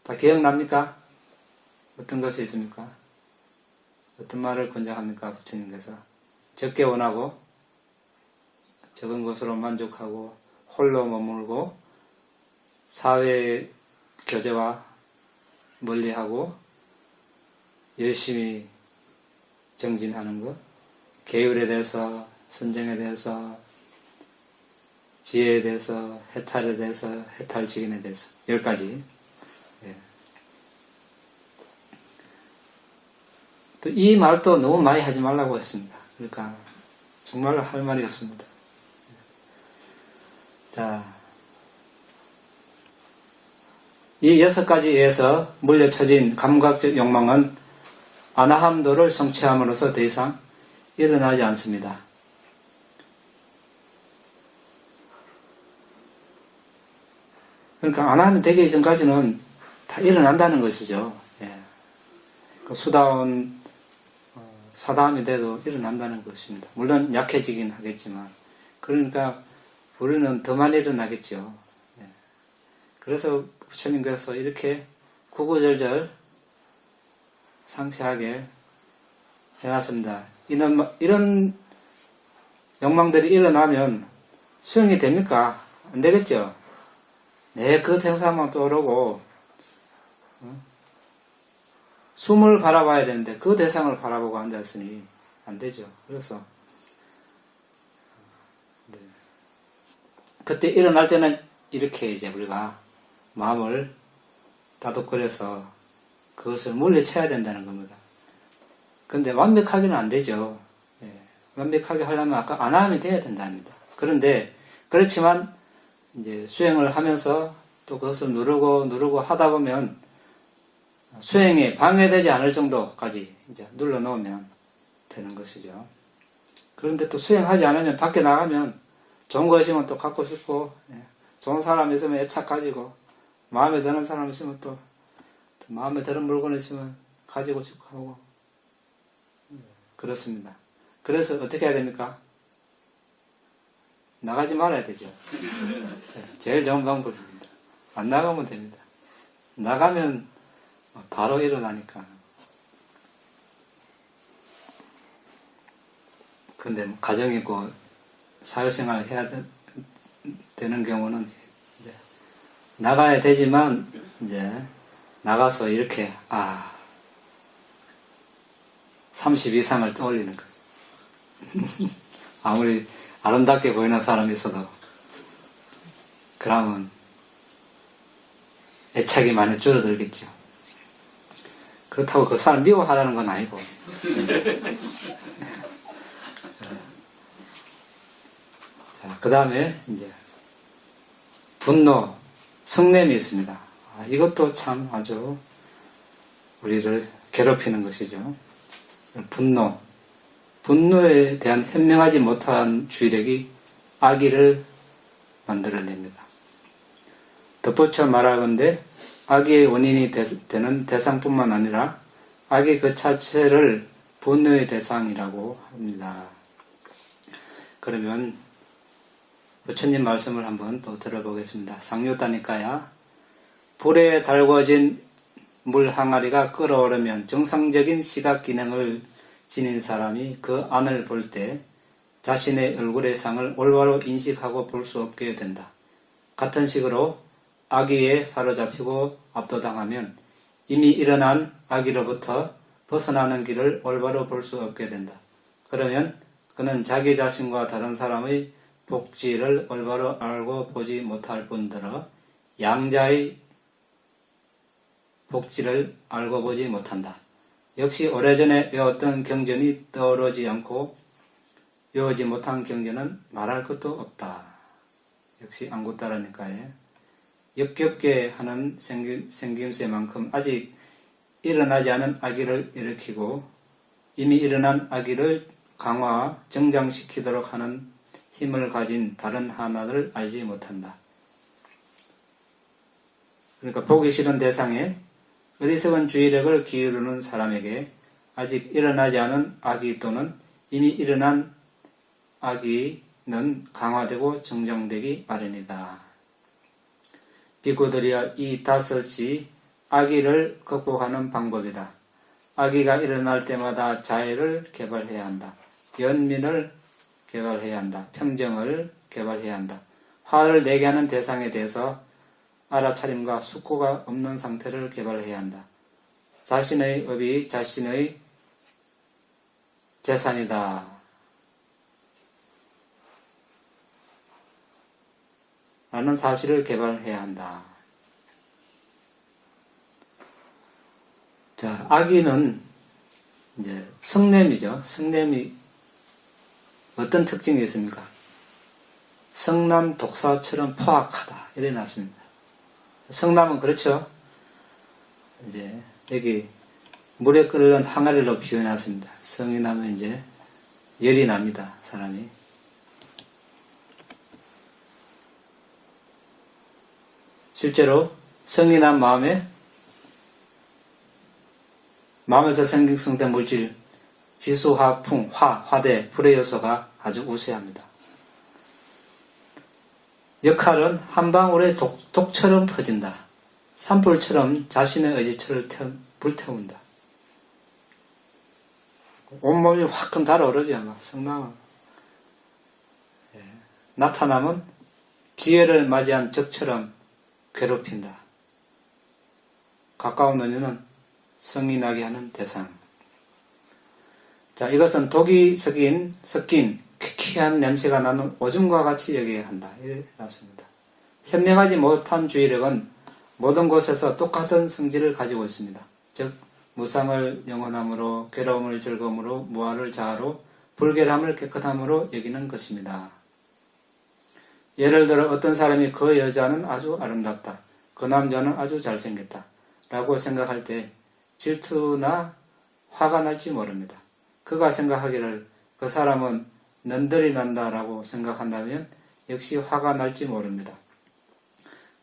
다 기억납니까? 어떤 것이 있습니까? 어떤 말을 권장합니까? 부처님께서 적게 원하고 적은 것으로 만족하고 홀로 머물고 사회 교제와 멀리하고 열심히 정진하는 것, 계율에 대해서, 선정에 대해서, 지혜에 대해서, 해탈에 대해서, 해탈직인에 대해서 10가지. 또 이 말도 너무 많이 하지 말라고 했습니다. 그러니까 정말로 할 말이 없습니다. 자, 이 6가지에서 물려쳐진 감각적 욕망은 아나함도를 성취함으로써 더 이상 일어나지 않습니다. 그러니까 아나함이 되기 전까지는 다 일어난다는 것이죠. 그 수다운 사다함이 돼도 일어난다는 것입니다. 물론 약해지긴 하겠지만 그러니까 우리는 더 많이 일어나겠죠. 그래서 부처님께서 이렇게 구구절절 상세하게 해놨습니다. 이런 욕망들이 일어나면 수용이 됩니까? 안 되겠죠? 그 대상만 떠오르고 숨을 바라봐야 되는데 그 대상을 바라보고 앉아있으니 안 되죠. 그래서 그때 일어날 때는 이렇게 이제 우리가 마음을 다독거려서 그것을 물리쳐야 된다는 겁니다. 근데 완벽하게는 안 되죠. 완벽하게 하려면 아까 아나함이 돼야 된답니다. 그런데 그렇지만 이제 수행을 하면서 또 그것을 누르고 하다 보면 수행에 방해되지 않을 정도까지 이제 눌러놓으면 되는 것이죠. 그런데 또 수행하지 않으면 밖에 나가면 좋은 거 있으면 또 갖고 싶고, 좋은 사람 있으면 애착 가지고, 마음에 드는 사람 있으면 또 마음에 드는 물건 있으면 가지고 싶고 하고, 그렇습니다. 그래서 어떻게 해야 됩니까? 나가지 말아야 되죠. 제일 좋은 방법입니다. 안 나가면 됩니다. 나가면 바로 일어나니까. 그런데 가정이 있고 사회생활을 해야 되는 경우는 이제 나가야 되지만 이제 나가서 이렇게 30 이상을 떠올리는 거예요. 아무리 아름답게 보이는 사람이 있어도 그러면 애착이 많이 줄어들겠죠. 그렇다고 그 사람 미워하라는 건 아니고. 자, 그 다음에 이제 분노, 성냄이 있습니다. 이것도 참 아주 우리를 괴롭히는 것이죠. 분노에 대한 현명하지 못한 주의력이 악의를 만들어냅니다. 덧붙여 말하건대 악의의 원인이 되는 대상뿐만 아니라 악의 그 자체를 분노의 대상이라고 합니다. 그러면 부처님 말씀을 한번 또 들어보겠습니다. 상류다니까야 불에 달궈진 물 항아리가 끓어오르면 정상적인 시각 기능을 지닌 사람이 그 안을 볼 때 자신의 얼굴의 상을 올바로 인식하고 볼 수 없게 된다. 같은 식으로 악의에 사로잡히고 압도당하면 이미 일어난 악의로부터 벗어나는 길을 올바로 볼 수 없게 된다. 그러면 그는 자기 자신과 다른 사람의 복지를 올바로 알고 보지 못할 뿐더러 양자의 복지를 알고 보지 못한다. 역시 오래전에 외웠던 경전이 떠오르지 않고 외우지 못한 경전은 말할 것도 없다. 역시 안구따라니까요. 역겹게 하는 생김새만큼 아직 일어나지 않은 악의를 일으키고 이미 일어난 악의를 강화, 정장시키도록 하는 힘을 가진 다른 하나를 알지 못한다. 그러니까 보기 싫은 대상에 어리석은 주의력을 기울이는 사람에게 아직 일어나지 않은 악의 또는 이미 일어난 악의는 강화되고 정정되기 마련이다. 비구들이여 이 다섯이 악의를 극복하는 방법이다. 악의가 일어날 때마다 자애를 개발해야 한다. 연민을 개발해야 한다. 평정을 개발해야 한다. 화를 내게 하는 대상에 대해서 알아차림과 숙고가 없는 상태를 개발해야 한다. 자신의 업이 자신의 재산이다. 라는 사실을 개발해야 한다. 자, 악의는 이제 성냄이죠. 성냄이 어떤 특징이 있습니까? 성남 독사처럼 포악하다. 이래 놨습니다. 성남은 그렇죠. 이제 여기 물에 끓는 항아리로 표현했습니다. 성이 나면 이제 열이 납니다. 사람이. 실제로 성이 난 마음에서 생성된 물질, 지수, 화, 풍, 화대, 불의 요소가 아주 우세합니다. 역할은 한 방울의 독처럼 퍼진다. 산불처럼 자신의 의지처를 불태운다. 온몸이 화끈 달아오르지 아마 성남은. 나타나면 기회를 맞이한 적처럼 괴롭힌다. 가까운 언니는 성이 나게 하는 대상. 자, 이것은 독이 섞인 퀴퀴한 냄새가 나는 오줌과 같이 여겨야 한다. 이렇게 났습니다. 현명하지 못한 주의력은 모든 곳에서 똑같은 성질을 가지고 있습니다. 즉, 무상을 영원함으로, 괴로움을 즐거움으로, 무아를 자아로, 불결함을 깨끗함으로 여기는 것입니다. 예를 들어 어떤 사람이 그 여자는 아주 아름답다. 그 남자는 아주 잘생겼다. 라고 생각할 때 질투나 화가 날지 모릅니다. 그가 생각하기를 그 사람은 넌들이 난다라고 생각한다면 역시 화가 날지 모릅니다.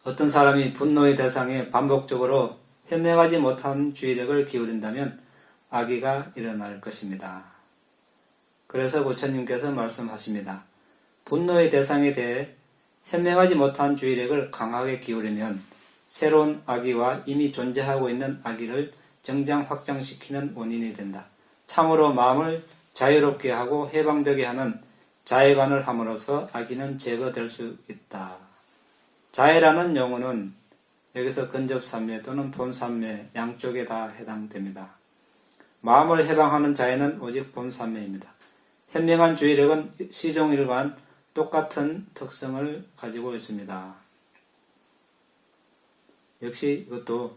어떤 사람이 분노의 대상에 반복적으로 현명하지 못한 주의력을 기울인다면 악의가 일어날 것입니다. 그래서 부처님께서 말씀하십니다. 분노의 대상에 대해 현명하지 못한 주의력을 강하게 기울이면 새로운 악의와 이미 존재하고 있는 악의를 정장 확장시키는 원인이 된다. 참으로 마음을 자유롭게 하고 해방되게 하는 자해관을 함으로써 악의는 제거될 수 있다. 자해라는 용어는 여기서 근접산매 또는 본산매 양쪽에 다 해당됩니다. 마음을 해방하는 자해는 오직 본산매입니다. 현명한 주의력은 시종일관 똑같은 특성을 가지고 있습니다. 역시 이것도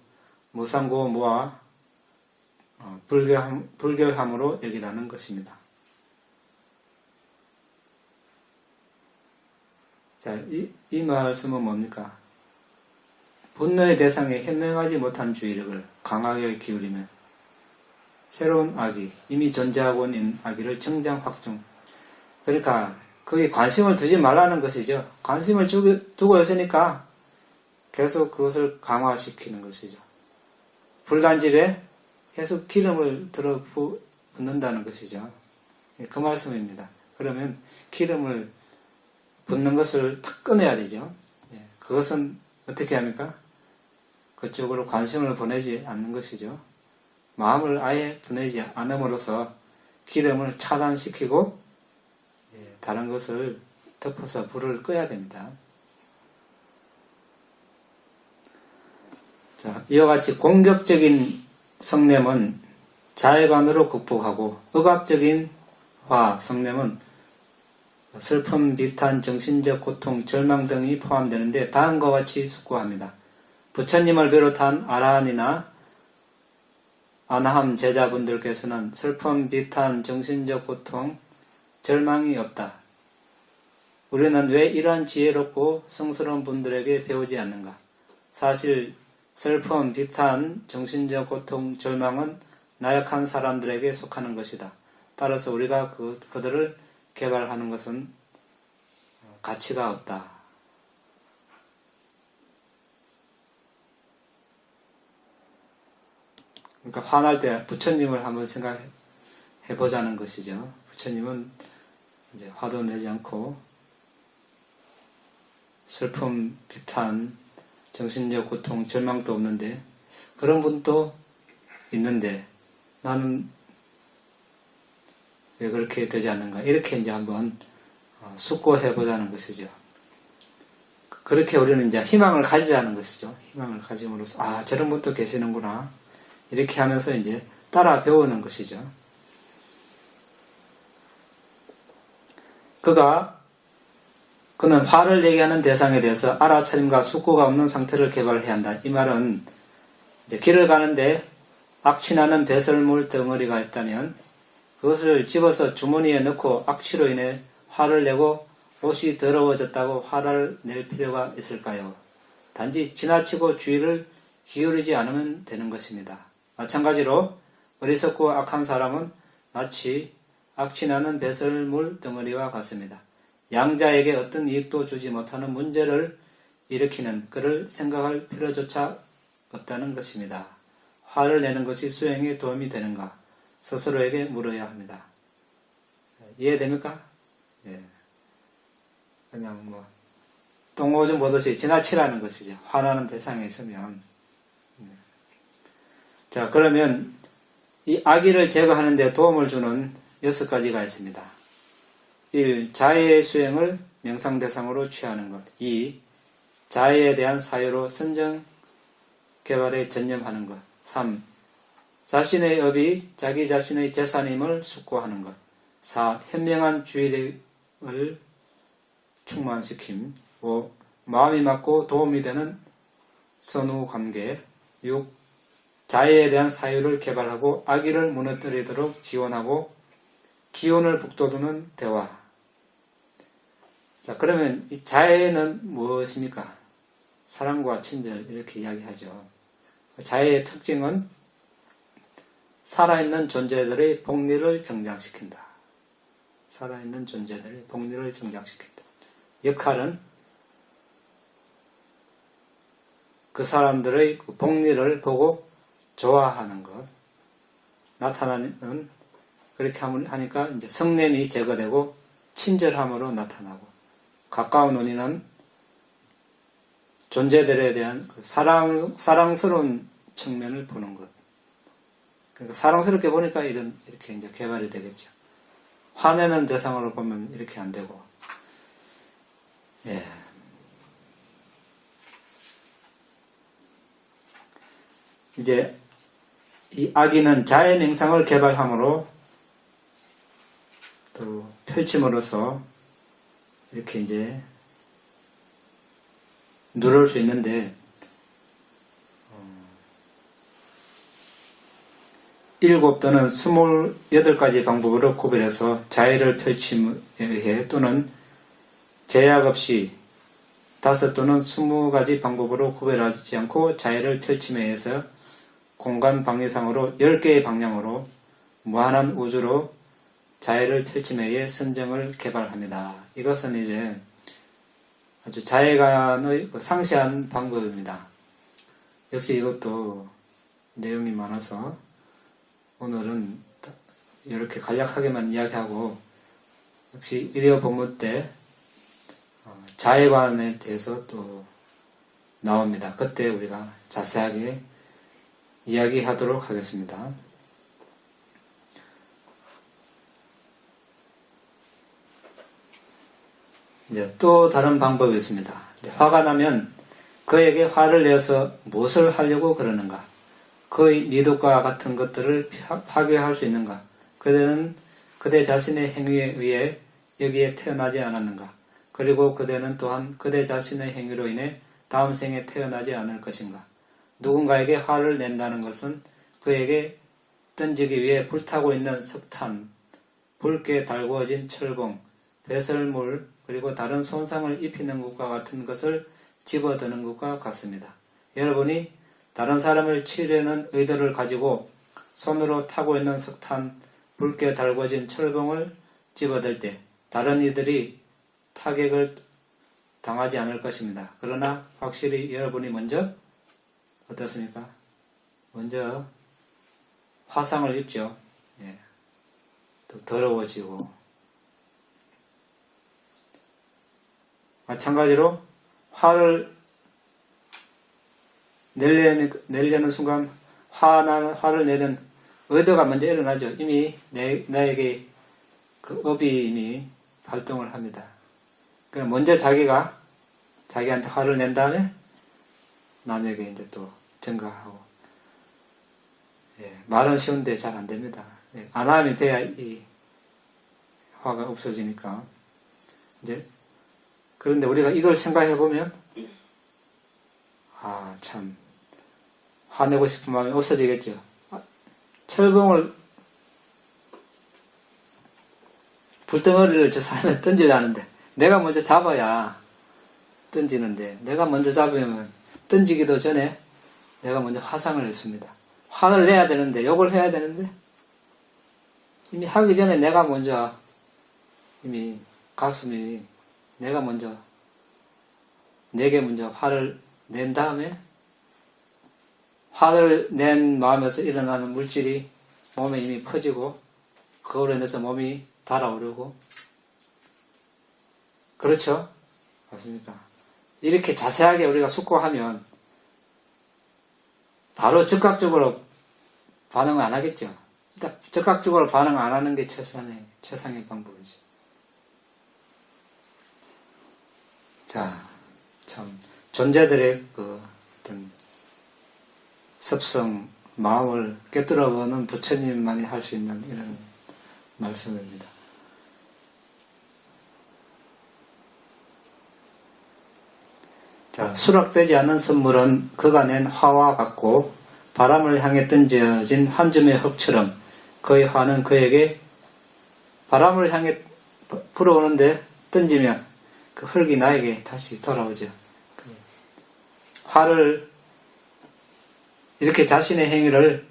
무상고무와 불결함으로 여기라는 것입니다. 자, 이 말씀은 뭡니까? 분노의 대상에 현명하지 못한 주의력을 강하게 기울이면 새로운 악의, 이미 존재하고 있는 악의를 정장 확정. 그러니까 거기에 관심을 두지 말라는 것이죠. 관심을 두고 있으니까 계속 그것을 강화시키는 것이죠. 불단집에 계속 기름을 들어 붓는다는 것이죠. 그 말씀입니다. 그러면 기름을 붓는 것을 탁 끊어야 되죠. 그것은 어떻게 합니까? 그쪽으로 관심을 보내지 않는 것이죠. 마음을 아예 보내지 않음으로써 기름을 차단시키고 다른 것을 덮어서 불을 꺼야 됩니다. 자, 이와 같이 공격적인 성냄은 자해관으로 극복하고 억압적인 성냄은 슬픔, 비탄, 정신적 고통, 절망 등이 포함되는데 다음과 같이 숙고합니다. 부처님을 비롯한 아라한이나 아나함 제자분들께서는 슬픔, 비탄, 정신적 고통, 절망이 없다. 우리는 왜 이러한 지혜롭고 성스러운 분들에게 배우지 않는가? 사실 슬픔, 비탄, 정신적 고통, 절망은 나약한 사람들에게 속하는 것이다. 따라서 우리가 그들을 개발하는 것은 가치가 없다. 그러니까 화날 때 부처님을 한번 생각해 보자는 것이죠. 부처님은 이제 화도 내지 않고 슬픔, 비탄, 정신적 고통, 절망도 없는데 그런 분도 있는데 나는 왜 그렇게 되지 않는가? 이렇게 이제 한번 숙고해 보자는 것이죠. 그렇게 우리는 이제 희망을 가지자는 것이죠. 희망을 가짐으로써 저런 분도 계시는구나. 이렇게 하면서 이제 따라 배우는 것이죠. 그는 화를 내게 하는 대상에 대해서 알아차림과 숙고가 없는 상태를 개발해야 한다. 이 말은 이제 길을 가는데 악취나는 배설물 덩어리가 있다면 그것을 집어서 주머니에 넣고 악취로 인해 화를 내고 옷이 더러워졌다고 화를 낼 필요가 있을까요? 단지 지나치고 주의를 기울이지 않으면 되는 것입니다. 마찬가지로 어리석고 악한 사람은 마치 악취나는 배설물 덩어리와 같습니다. 양자에게 어떤 이익도 주지 못하는 문제를 일으키는 그를 생각할 필요조차 없다는 것입니다. 화를 내는 것이 수행에 도움이 되는가? 스스로에게 물어야 합니다. 이해됩니까? 예. 그냥 똥오줌 보듯이 지나치라는 것이죠. 화나는 대상에 있으면. 자, 그러면 이 악의를 제거하는 데 도움을 주는 6가지가 있습니다. 1. 자해의 수행을 명상 대상으로 취하는 것. 2. 자해에 대한 사유로 선정 개발에 전념하는 것. 3. 자신의 업이 자기 자신의 재산임을 숙고하는 것. 4. 현명한 주의력을 충만시킴. 5. 마음이 맞고 도움이 되는 선후관계. 6. 자해에 대한 사유를 개발하고 악의를 무너뜨리도록 지원하고 기운을 북돋우는 대화. 자, 그러면 이 자해는 무엇입니까? 사랑과 친절 이렇게 이야기하죠. 자해의 특징은 살아있는 존재들의 복리를 정장시킨다. 살아있는 존재들의 복리를 정장시킨다. 역할은 그 사람들의 복리를 보고 좋아하는 것. 나타나는, 그렇게 하니까 이제 성냄이 제거되고 친절함으로 나타나고, 가까운 언니는 존재들에 대한 그 사랑스러운 측면을 보는 것. 그러니까 사랑스럽게 보니까 이렇게 이제 개발이 되겠죠. 화내는 대상으로 보면 이렇게 안 되고. 예. 이제 이 악인은 자의 명상을 개발함으로 또 펼침으로써 이렇게 이제 누를 수 있는데 7 또는 28가지 방법으로 구별해서 자의를 펼침에 의해 또는 제약 없이 5 또는 20가지 방법으로 구별하지 않고 자의를 펼침에 의해서 공간 방위상으로 10개의 방향으로 무한한 우주로 자의를 펼침에 의해 선정을 개발합니다. 이것은 이제 아주 자의관의 상세한 방법입니다. 역시 이것도 내용이 많아서 오늘은 이렇게 간략하게만 이야기하고 역시 일요 본문 때 자의관에 대해서 또 나옵니다. 그때 우리가 자세하게 이야기하도록 하겠습니다. 이제 또 다른 방법이 있습니다. 화가 나면 그에게 화를 내어서 무엇을 하려고 그러는가? 그의 미덕과 같은 것들을 파괴할 수 있는가? 그대는 그대 자신의 행위에 의해 여기에 태어나지 않았는가? 그리고 그대는 또한 그대 자신의 행위로 인해 다음 생에 태어나지 않을 것인가? 누군가에게 화를 낸다는 것은 그에게 던지기 위해 불타고 있는 석탄, 붉게 달구어진 철봉, 배설물, 그리고 다른 손상을 입히는 것과 같은 것을 집어드는 것과 같습니다. 여러분이 다른 사람을 치려는 의도를 가지고 손으로 타고 있는 석탄, 붉게 달궈진 철봉을 집어들 때 다른 이들이 타격을 당하지 않을 것입니다. 그러나 확실히 여러분이 먼저 어떻습니까? 먼저 화상을 입죠. 예. 또 더러워지고 마찬가지로 화를 내려는 순간 화를 내는 의도가 먼저 일어나죠. 이미 나에게 그 업이 이미 발동을 합니다. 그러니까 먼저 자기한테 화를 낸 다음에 남에게 이제 또 전가하고. 예, 말은 쉬운데 잘 안 됩니다. 예, 안 하면 돼야 이 화가 없어지니까. 이제 그런데 우리가 이걸 생각해 보면 참 화내고 싶은 마음이 없어지겠죠. 철봉을 불덩어리를 저 사람에 던지려는데 내가 먼저 잡아야 던지는데 내가 먼저 잡으면 던지기도 전에 내가 먼저 화상을 했습니다. 화를 내야 되는데 욕을 해야 되는데 이미 하기 전에 내가 먼저 이미 가슴이 내게 먼저 화를 낸 다음에 화를 낸 마음에서 일어나는 물질이 몸에 이미 퍼지고 그걸로 인해서 몸이 달아오르고 그렇죠? 맞습니까? 이렇게 자세하게 우리가 숙고하면 바로 즉각적으로 반응을 안 하겠죠. 일단 즉각적으로 반응 안 하는 게 최상의 방법이죠. 자, 참 존재들의 그 어떤 습성, 마음을 깨뜨려보는 부처님만이 할 수 있는 이런 말씀입니다. 자, 수락되지 않은 선물은 그가 낸 화와 같고 바람을 향해 던져진 한 줌의 흙처럼 그의 화는 그에게 바람을 향해 불어오는데 던지면 그 흙이 나에게 다시 돌아오죠. 화를 이렇게 자신의 행위를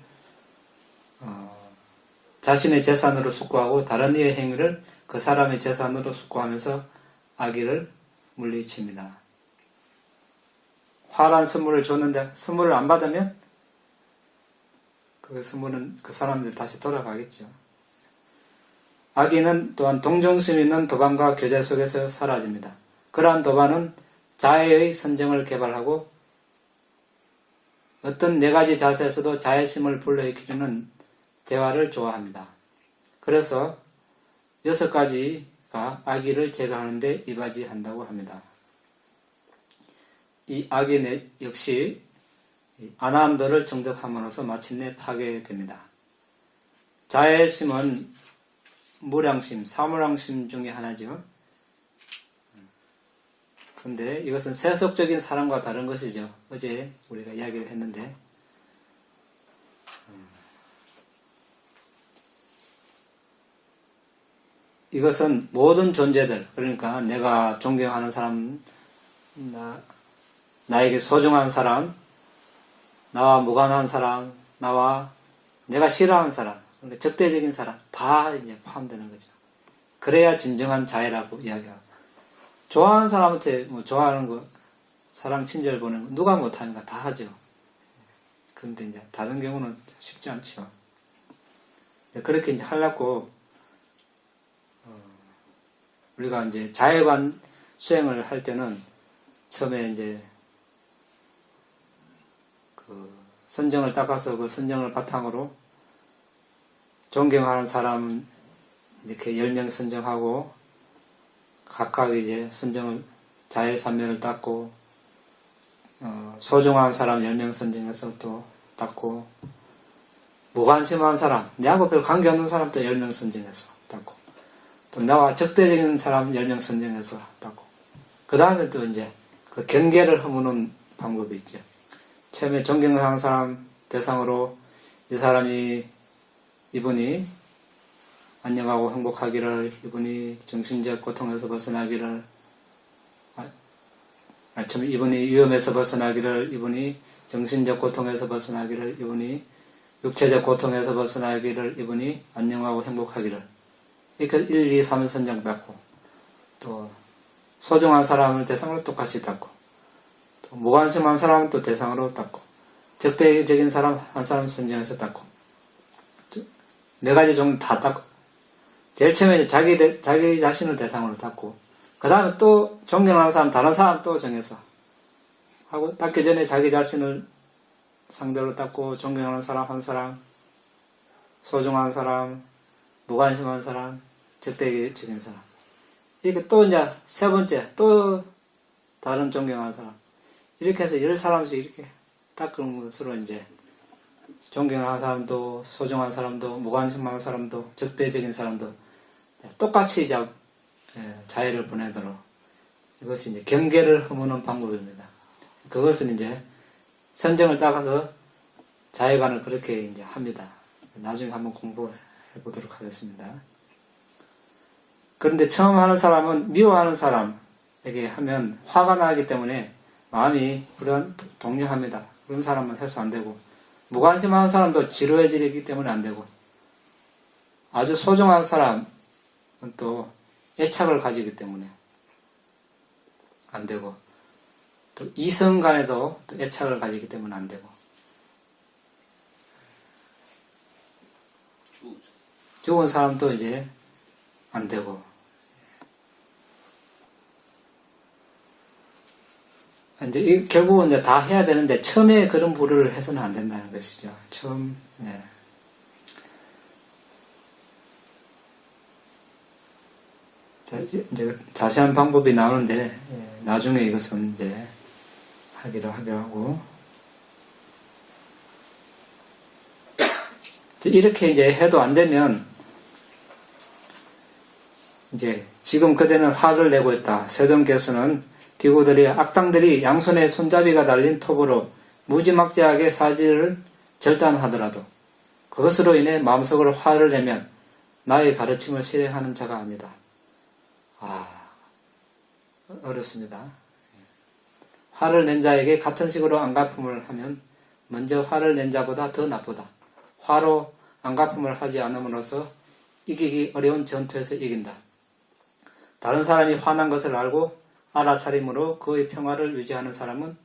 자신의 재산으로 숙고하고 다른 이의 행위를 그 사람의 재산으로 숙고하면서 악의를 물리칩니다. 화란 선물을 줬는데 선물을 안 받으면 그 선물은 그 사람들 다시 돌아가겠죠. 악의는 또한 동정심 있는 도반과 교제 속에서 사라집니다. 그러한 도반은 자애의 선정을 개발하고 어떤 네 가지 자세에서도 자애심을 불러일으키는 대화를 좋아합니다. 그래서 6가지가 악의를 제거하는 데 이바지한다고 합니다. 이 악의 역시 아나함도를 정득함으로써 마침내 파괴됩니다. 자애심은 무량심, 사무량심 중에 하나죠. 근데 이것은 세속적인 사랑과 다른 것이죠. 어제 우리가 이야기를 했는데 이것은 모든 존재들, 그러니까 내가 존경하는 사람, 나에게 소중한 사람, 나와 무관한 사람, 나와 내가 싫어하는 사람, 그러니까 적대적인 사람 다 이제 포함되는 거죠. 그래야 진정한 자애라고 이야기하고, 좋아하는 사람한테 뭐 좋아하는 거, 사랑 친절 보내는 거 누가 못하니까 다 하죠. 그런데 이제 다른 경우는 쉽지 않죠. 그렇게 이제 하려고 우리가 이제 자애관 수행을 할 때는 처음에 이제 그 선정을 닦아서 그 선정을 바탕으로 존경하는 사람 이렇게 10명 선정하고 각각 이제 선정을 자애 삼면을 닦고 소중한 사람 10명 선정해서 또 닦고 무관심한 사람 내하고 별 관계없는 사람도 10명 선정해서 닦고 또 나와 적대적인 사람 10명 선정해서 닦고 그 다음에 또 이제 그 경계를 허무는 방법이 있죠. 처음에 존경하는 사람 대상으로 이 사람이 이분이 안녕하고 행복하기를, 이분이 정신적 고통에서 벗어나기를, 처음에 이분이 위험에서 벗어나기를, 이분이 정신적 고통에서 벗어나기를, 이분이 육체적 고통에서 벗어나기를, 이분이 안녕하고 행복하기를. 이렇게 1, 2, 3 선정 닦고, 또 소중한 사람을 대상으로 똑같이 닦고, 또 무관심한 사람은 또 대상으로 닦고, 적대적인 사람 한 사람 선정해서 닦고, 네 가지 종류 다 닦고, 제일 처음에 자기 자신을 대상으로 닦고, 그 다음에 또 존경하는 사람, 다른 사람 또 정해서 하고, 닦기 전에 자기 자신을 상대로 닦고, 존경하는 사람 한 사람, 소중한 사람, 무관심한 사람, 적대적인 사람. 이렇게 또 이제 세 번째, 또 다른 존경하는 사람. 이렇게 해서 10사람씩 이렇게 닦은 것으로 이제 존경하는 사람도, 소중한 사람도, 무관심한 사람도, 적대적인 사람도 똑같이 이제 자애를 보내도록 이것이 이제 경계를 허무는 방법입니다. 그것은 이제 선정을 따가서 자애관을 그렇게 이제 합니다. 나중에 한번 공부해 보도록 하겠습니다. 그런데 처음 하는 사람은 미워하는 사람에게 하면 화가 나기 때문에 마음이 동요합니다. 그런 사람은 해서 안 되고, 무관심한 사람도 지루해지기 때문에 안 되고, 아주 소중한 사람은 또 애착을 가지기 때문에 안 되고, 또 이성 간에도 또 애착을 가지기 때문에 안 되고, 죽은 사람도 이제 안 되고, 이제 결국은 이제 다 해야 되는데 처음에 그런 부류를 해서는 안 된다는 것이죠. 처음. 예. 자, 이제 자세한 방법이 나오는데 나중에 이것은 이제 하기로 하고 이렇게 이제 해도 안 되면 이제 지금 그대는 화를 내고 있다. 세존께서는 비구들이 악당들이 양손에 손잡이가 달린 톱으로 무지막지하게 사지를 절단하더라도 그것으로 인해 마음속으로 화를 내면 나의 가르침을 실행하는 자가 아니다. 어렵습니다. 화를 낸 자에게 같은 식으로 안갚음을 하면 먼저 화를 낸 자보다 더 나쁘다. 화로 안갚음을 하지 않음으로써 이기기 어려운 전투에서 이긴다. 다른 사람이 화난 것을 알고 알아차림으로 그의 평화를 유지하는 사람은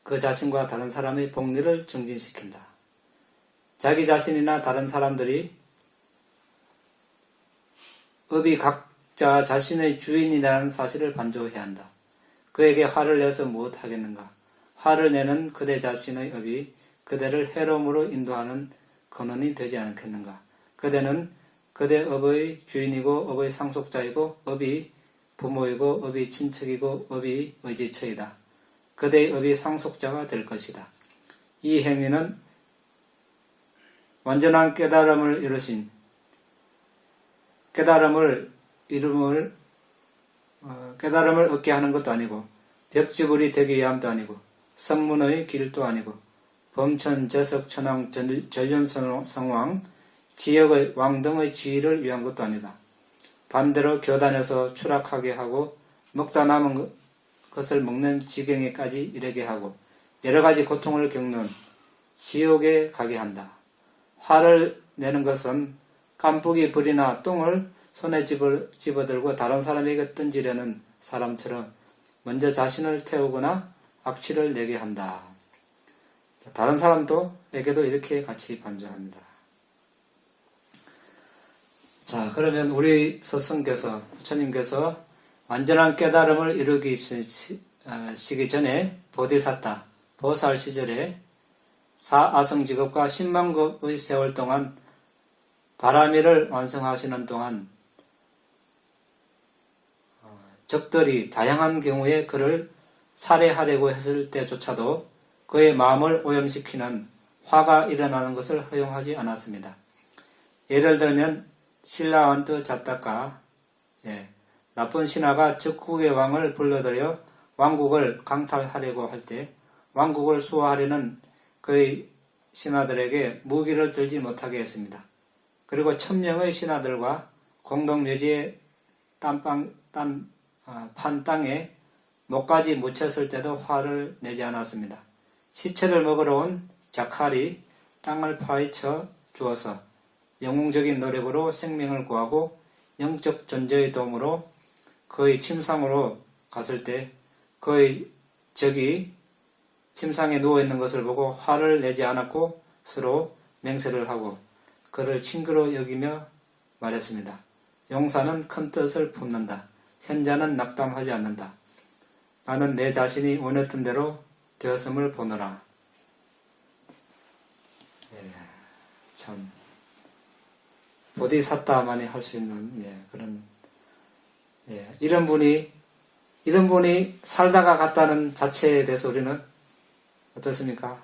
그 자신과 다른 사람의 복리를 증진시킨다. 자기 자신이나 다른 사람들이 업이 각자 자신의 주인이라는 사실을 반조해야 한다. 그에게 화를 내서 무엇하겠는가? 화를 내는 그대 자신의 업이 그대를 해로움으로 인도하는 근원이 되지 않겠는가? 그대는 그대 업의 주인이고 업의 상속자이고 업이 부모이고 업이 친척이고 업이 의지처이다. 그대의 업이 상속자가 될 것이다. 이 행위는 완전한 깨달음을 이루신 깨달음을 얻게 하는 것도 아니고 벽지불이 되기 위함도 아니고 성문의 길도 아니고 범천, 재석, 천왕, 전륜성왕, 지역의 왕 등의 지위를 위한 것도 아니다. 반대로 교단에서 추락하게 하고 먹다 남은 것을 먹는 지경에까지 이르게 하고 여러 가지 고통을 겪는 지옥에 가게 한다. 화를 내는 것은 깐부기 불이나 똥을 손에 집어들고 다른 사람에게 던지려는 사람처럼 먼저 자신을 태우거나 악취를 내게 한다. 다른 사람에게도 이렇게 같이 반주합니다. 자, 그러면 우리 스승께서, 부처님께서 완전한 깨달음을 이루기 시기 전에 보디사타, 보살 시절에 4아성직업과 10만급의 세월 동안 바라미를 완성하시는 동안 적들이 다양한 경우에 그를 살해하려고 했을 때조차도 그의 마음을 오염시키는 화가 일어나는 것을 허용하지 않았습니다. 예를 들면 신라완뜨 자타카, 나쁜 신하가 적국의 왕을 불러들여 왕국을 강탈하려고 할 때 왕국을 수호하려는 그의 신하들에게 무기를 들지 못하게 했습니다. 그리고 1000명의 신하들과 공동묘지의 판 땅에 목까지 묻혔을 때도 화를 내지 않았습니다. 시체를 먹으러 온 자칼이 땅을 파헤쳐 주어서 영웅적인 노력으로 생명을 구하고 영적 존재의 도움으로 그의 침상으로 갔을 때 그의 적이 침상에 누워있는 것을 보고 화를 내지 않았고 서로 맹세를 하고 그를 친구로 여기며 말했습니다. 용사는 큰 뜻을 품는다. 현자는 낙담하지 않는다. 나는 내 자신이 원했던 대로 되었음을 보노라. 참 보디사타만이 할 수 있는 그런 이런 분이 살다가 갔다는 자체에 대해서 우리는 어떻습니까?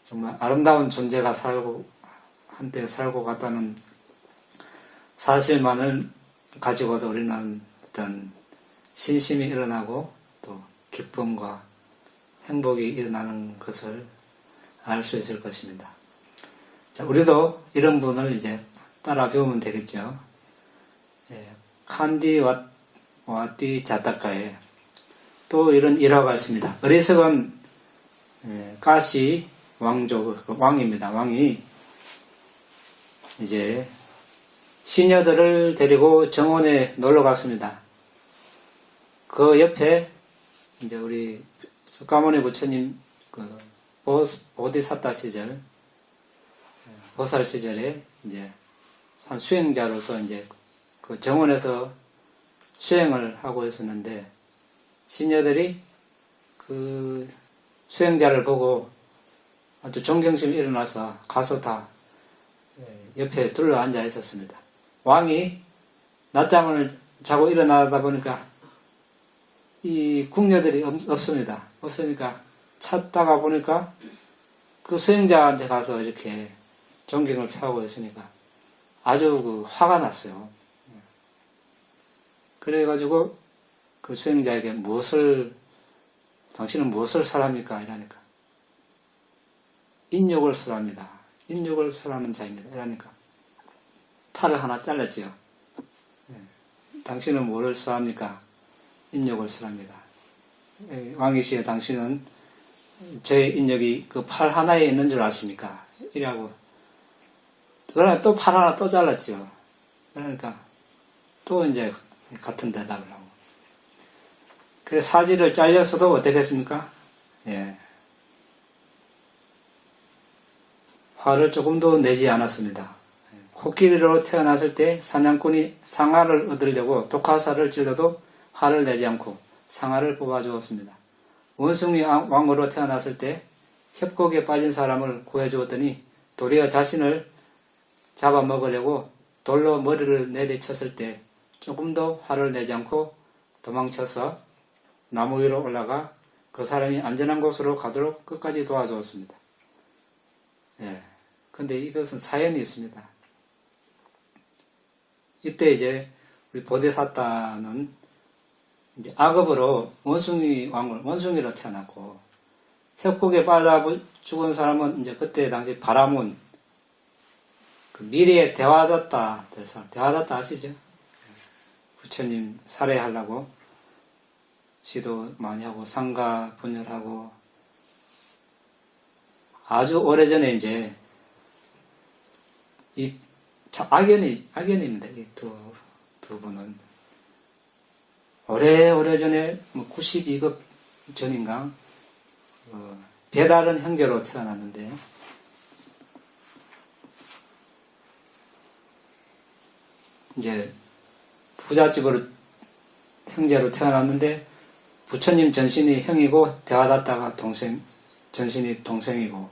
정말 아름다운 존재가 한때 살고 갔다는 사실만을 가지고도 우리는 어떤 신심이 일어나고 또 기쁨과 행복이 일어나는 것을 알 수 있을 것입니다. 자, 우리도 이런 분을 이제 따라 배우면 되겠죠. 칸디 와띠 자타카에 또 이런 일화가 있습니다. 어리석은 가시 왕족, 왕입니다. 왕이 이제 시녀들을 데리고 정원에 놀러 갔습니다. 그 옆에 이제 우리 석가모니 부처님 보디사타 시절, 보살 시절에 이제 한 수행자로서 이제 그 정원에서 수행을 하고 있었는데 시녀들이 그 수행자를 보고 아주 존경심이 일어나서 가서 다 옆에 둘러 앉아 있었습니다. 왕이 낮잠을 자고 일어나다 보니까 이 궁녀들이 없습니다. 없으니까 찾다가 보니까 그 수행자한테 가서 이렇게 존경을 표하고 있으니까 아주 그 화가 났어요. 그래가지고 그 수행자에게 당신은 무엇을 설합니까? 이러니까 인욕을 설합니다. 인욕을 설하는 자입니다. 이러니까 팔을 하나 잘랐지요. 당신은 뭐를 설합니까? 인욕을 설합니다. 왕이시여, 당신은 제 인욕이 그 팔 하나에 있는 줄 아십니까? 이라고. 그러나 또 팔 하나 또 잘랐죠. 그러니까 또 이제 같은 대답을 하고. 그래서 사지를 잘렸어도 어떻게 했습니까? 화를 조금도 내지 않았습니다. 코끼리로 태어났을 때 사냥꾼이 상아를 얻으려고 독화살을 찔러도 화를 내지 않고 상아를 뽑아주었습니다. 원숭이 왕으로 태어났을 때 협곡에 빠진 사람을 구해주었더니 도리어 자신을 잡아먹으려고 돌로 머리를 내리쳤을 때 조금도 화를 내지 않고 도망쳐서 나무 위로 올라가 그 사람이 안전한 곳으로 가도록 끝까지 도와주었습니다. 예. 근데 이것은 사연이 있습니다. 이때 이제 우리 보디사타는 이제 악업으로 원숭이로 태어났고, 협곡에 빠져 죽은 사람은 이제 그때 당시 바라문, 그 미래의 대화다타, 대화다타 아시죠? 부처님 살해하려고 시도 많이 하고, 상가 분열하고, 아주 오래전에 이제, 악연입니다. 이 두 분은. 오래전에, 92급 전인가, 배다른 형제로 태어났는데, 이제, 부잣집으로, 형제로 태어났는데, 부처님 전신이 형이고, 대화다타가 전신이 동생이고,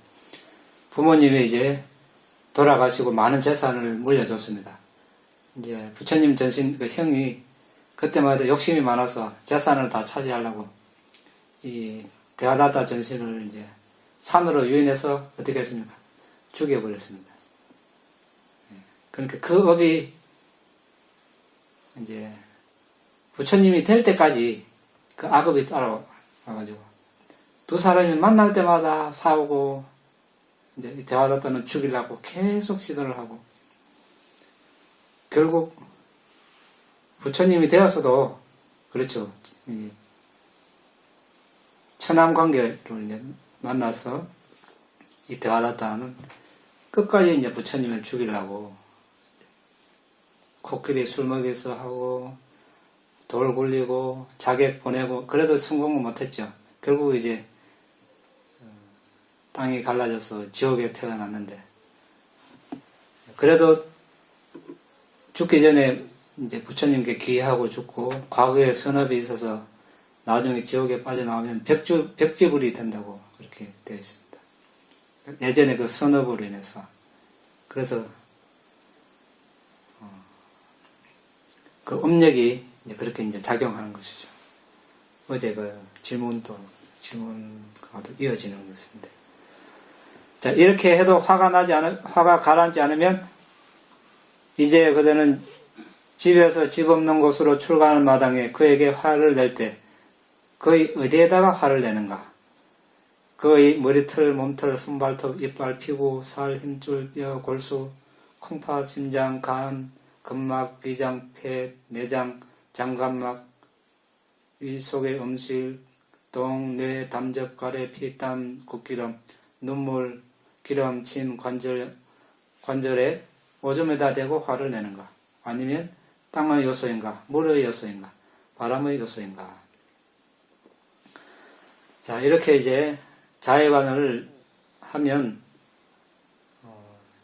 부모님이 이제 돌아가시고 많은 재산을 물려줬습니다. 이제 부처님 전신 그 형이 그때마다 욕심이 많아서 재산을 다 차지하려고 이 대화다타 전신을 이제 산으로 유인해서 어떻게 했습니까? 죽여버렸습니다. 그러니까 그 업이 이제 부처님이 될 때까지 그 악업이 따라와가지고 두 사람이 만날 때마다 싸우고 이제 대화다타는 죽이려고 계속 시도를 하고 결국 부처님이 되어서도 그렇죠. 천황 관계로 이제 만나서 이 대화다타는 끝까지 이제 부처님을 죽이려고 코끼리 술 먹여서 하고 돌 굴리고 자객 보내고 그래도 성공은 못했죠. 결국 이제 땅이 갈라져서 지옥에 태어났는데 그래도 죽기 전에 이제 부처님께 기하고 죽고 과거에 선업이 있어서 나중에 지옥에 빠져나오면 벽지불이 된다고 그렇게 되어 있습니다. 예전에 그 선업으로 인해서 그래서 그 업력이 이제 그렇게 이제 작용하는 것이죠. 어제 그 질문과도 이어지는 것인데. 자, 이렇게 해도 화가 가라앉지 않으면, 이제 그대는 집에서 집 없는 곳으로 출가하는 마당에 그에게 화를 낼 때, 그의 어디에다가 화를 내는가? 그의 머리털, 몸털, 손발톱, 이빨, 피부, 살, 힘줄, 뼈, 골수, 콩팥, 심장, 간, 근막, 위장, 폐, 내장, 장관막, 위 속의 음실, 똥, 뇌, 담즙, 가래, 피, 땀, 국기름, 눈물, 기름, 침, 관절에 오줌에다 대고 화를 내는가? 아니면 땅의 요소인가? 물의 요소인가? 바람의 요소인가? 자, 이렇게 이제 자해관을 하면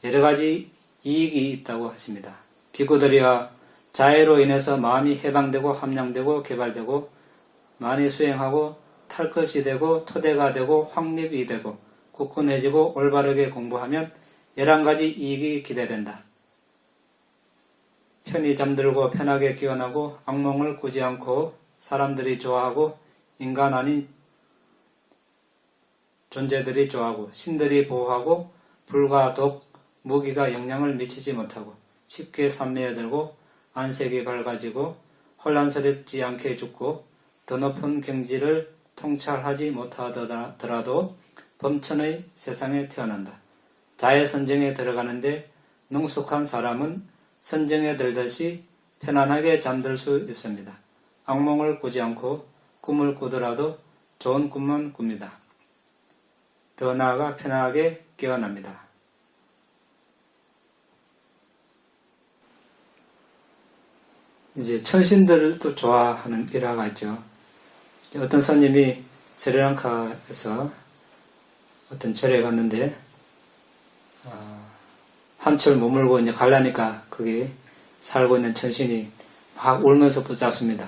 여러 가지 이익이 있다고 하십니다. 비구들이야 자해로 인해서 마음이 해방되고 함량되고 개발되고 많이 수행하고 탈 것이 되고 토대가 되고 확립이 되고 굳건해지고 올바르게 공부하면 11가지 이익이 기대된다. 편히 잠들고 편하게 깨어나고 악몽을 꾸지 않고 사람들이 좋아하고 인간 아닌 존재들이 좋아하고 신들이 보호하고 불과 독, 무기가 영향을 미치지 못하고 쉽게 산매해들고 안색이 밝아지고 혼란스럽지 않게 죽고 더 높은 경지를 통찰하지 못하더라도 범천의 세상에 태어난다. 자해 선정에 들어가는데 능숙한 사람은 선정에 들듯이 편안하게 잠들 수 있습니다. 악몽을 꾸지 않고 꿈을 꾸더라도 좋은 꿈만 꿉니다. 더 나아가 편하게 깨어납니다. 이제 천신들도 좋아하는 일화가 있죠. 어떤 손님이 스리랑카에서 어떤 절에 갔는데 한철 머물고 이제 가려니까 거기 살고 있는 천신이 막 울면서 붙잡습니다.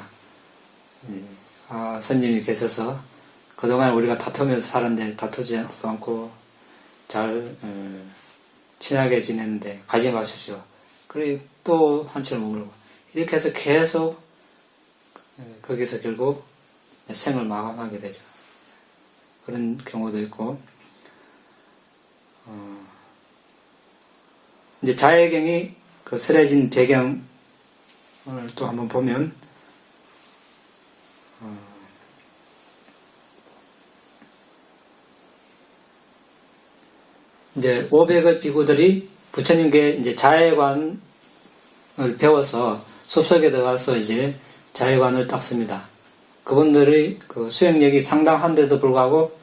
선님이 계셔서 그동안 우리가 다투면서 살았는데 다투지 않고 잘 친하게 지냈는데 가지 마십시오. 그리고 또 한철 머물고 이렇게 해서 계속 거기서 결국 생을 마감하게 되죠. 그런 경우도 있고 이제 자해경이 그 설해진 배경을 또 한번 보면 이제 500의 비구들이 부처님께 이제 자해관을 배워서 숲속에 들어가서 이제 자해관을 닦습니다. 그분들의 그 수행력이 상당한데도 불구하고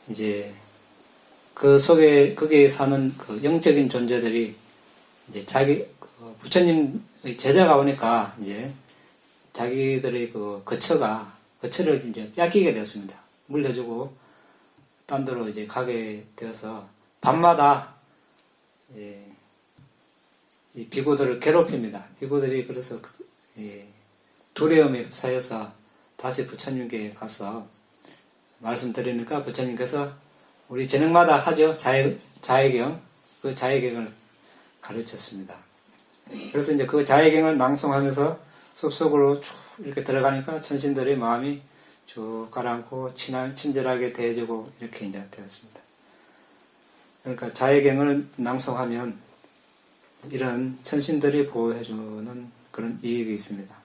이제 그 속에 거기에 사는 그 영적인 존재들이 이제 부처님의 제자가 오니까 이제 자기들의 그 거처를 이제 뺏기게 되었습니다. 물려주고 딴 데로 이제 가게 되어서 밤마다 이 비구들을 괴롭힙니다. 비구들이 그래서 두려움에 휩싸여서 다시 부처님께 가서 말씀드리니까 부처님께서 우리 저녁마다 하죠. 자해경. 그 자해경을 가르쳤습니다. 그래서 이제 그 자해경을 낭송하면서 숲속으로 쭉 이렇게 들어가니까 천신들의 마음이 쭉 가라앉고 친절하게 대해주고 이렇게 이제 되었습니다. 그러니까 자해경을 낭송하면 이런 천신들이 보호해주는 그런 이익이 있습니다.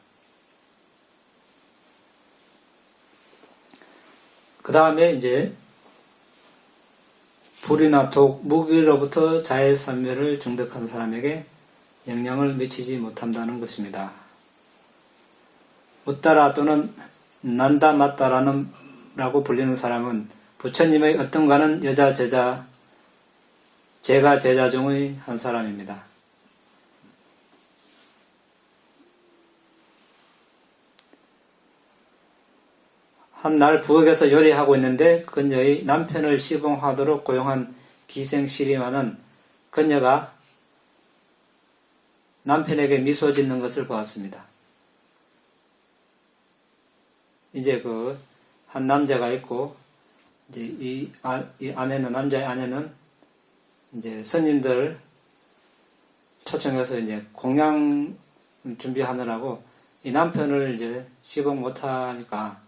그 다음에 이제 불이나 독, 무기로부터 자해산멸을 정득한 사람에게 영향을 미치지 못한다는 것입니다. 묻다라 또는 난다 맞다라고 불리는 사람은 부처님의 어떤가는 여자 제가 제자 중의 한 사람입니다. 한날 부엌에서 요리하고 있는데 그녀의 남편을 시봉하도록 고용한 기생시리마는 그녀가 남편에게 미소 짓는 것을 보았습니다. 이제 한 남자가 있고 이제 이 아내는 남자의 아내는 이제 스님들 초청해서 이제 공양 준비하느라고 이 남편을 이제 시봉 못하니까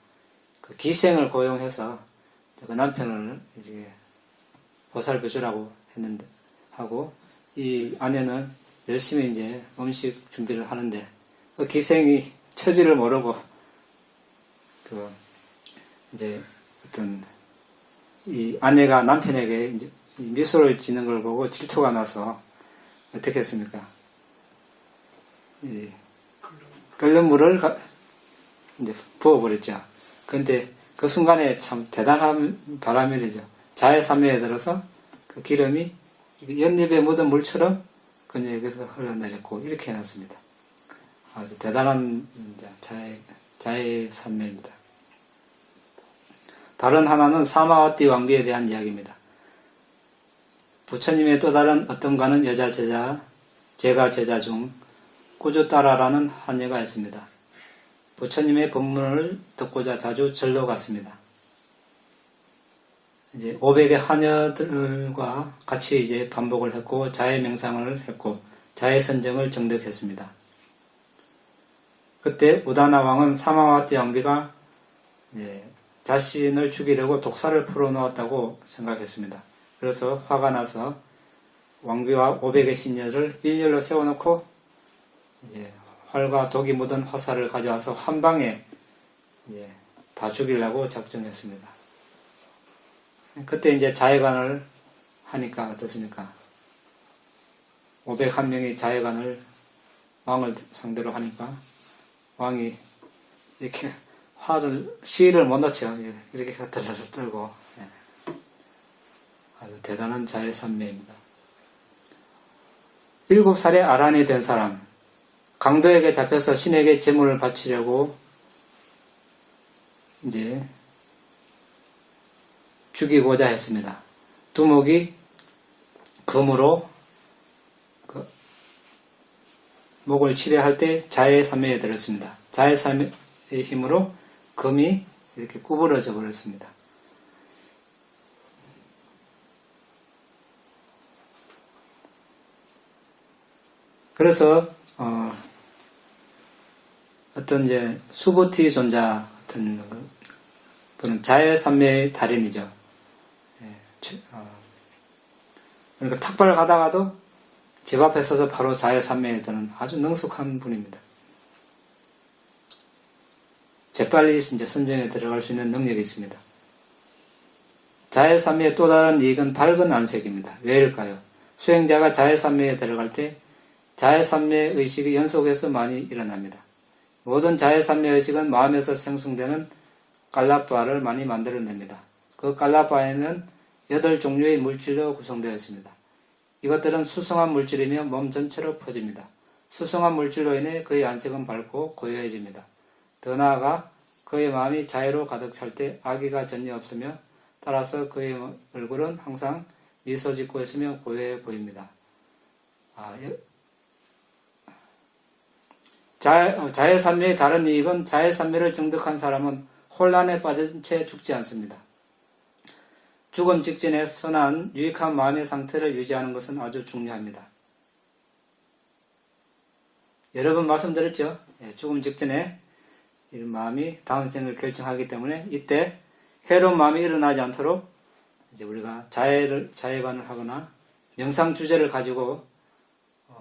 그 기생을 고용해서 그 남편을 이제 보살펴주라고 했는데 하고 이 아내는 열심히 이제 음식 준비를 하는데 그 기생이 처지를 모르고 이제 어떤 이 아내가 남편에게 이제 미소를 짓는 걸 보고 질투가 나서 어떻게 했습니까? 끓는 물을 이제 부어버렸죠. 근데 그 순간에 참 대단한 바람이죠. 자해산멸에 들어서 그 기름이 연잎에 묻은 물처럼 그녀에게서 흘러내렸고 이렇게 해놨습니다. 아주 대단한 자해산멸입니다. 다른 하나는 사마와띠 왕비에 대한 이야기입니다. 부처님의 또 다른 어떤가는 여자 제가 제자 중 꾸주따라라는 하녀가 있습니다. 부처님의 법문을 듣고자 자주 절로 갔습니다. 이제 500의 하녀들과 같이 이제 반복을 했고 자해 명상을 했고 자해 선정을 정득했습니다. 그때 우다나 왕은 사마와띠 왕비가 자신을 죽이려고 독사를 풀어놓았다고 생각했습니다. 그래서 화가 나서 왕비와 500의 신녀를 일렬로 세워놓고 이제 활과 독이 묻은 화살을 가져와서 한 방에 다 죽이려고 작정했습니다. 그때 이제 자해관을 하니까 어떻습니까? 501명이 자해관을 왕을 상대로 하니까 왕이 이렇게 시를 못 놓죠. 이렇게 들러서 떨고 아주 대단한 자해산매입니다. 7살에 아란이 된 사람 강도에게 잡혀서 신에게 제물을 바치려고 이제 죽이고자 했습니다. 두목이 검으로 목을 치려할 때 자해산매에 들었습니다. 자해산매에 힘으로 금이 이렇게 구부러져 버렸습니다. 그래서 어떤 이제 수부티 존자 같은 그런 자해산매의 달인이죠. 그러니까 탁발 가다가도 집 앞에 서서 바로 자해산매에 드는 아주 능숙한 분입니다. 재빨리 이제 선정에 들어갈 수 있는 능력이 있습니다. 자해산매의 또 다른 이익은 밝은 안색입니다. 왜일까요? 수행자가 자해산매에 들어갈 때 자해산매 의식이 연속해서 많이 일어납니다. 모든 자해산매 의식은 마음에서 생성되는 깔라빠를 많이 만들어냅니다. 그 깔라빠에는 8종류의 물질로 구성되어 있습니다. 이것들은 수성한 물질이며 몸 전체로 퍼집니다. 수성한 물질로 인해 그의 안색은 밝고 고요해집니다. 더 나아가 그의 마음이 자애로 가득 찰 때 악의가 전혀 없으며 따라서 그의 얼굴은 항상 미소 짓고 있으며 고요해 보입니다. 자해산매의 다른 이익은 자해산매를 정득한 사람은 혼란에 빠진 채 죽지 않습니다. 죽음 직전에 선한 유익한 마음의 상태를 유지하는 것은 아주 중요합니다. 여러 번 말씀드렸죠. 죽음 직전에 이 마음이 다음 생을 결정하기 때문에 이때 해로운 마음이 일어나지 않도록 이제 우리가 자해관을 하거나 명상 주제를 가지고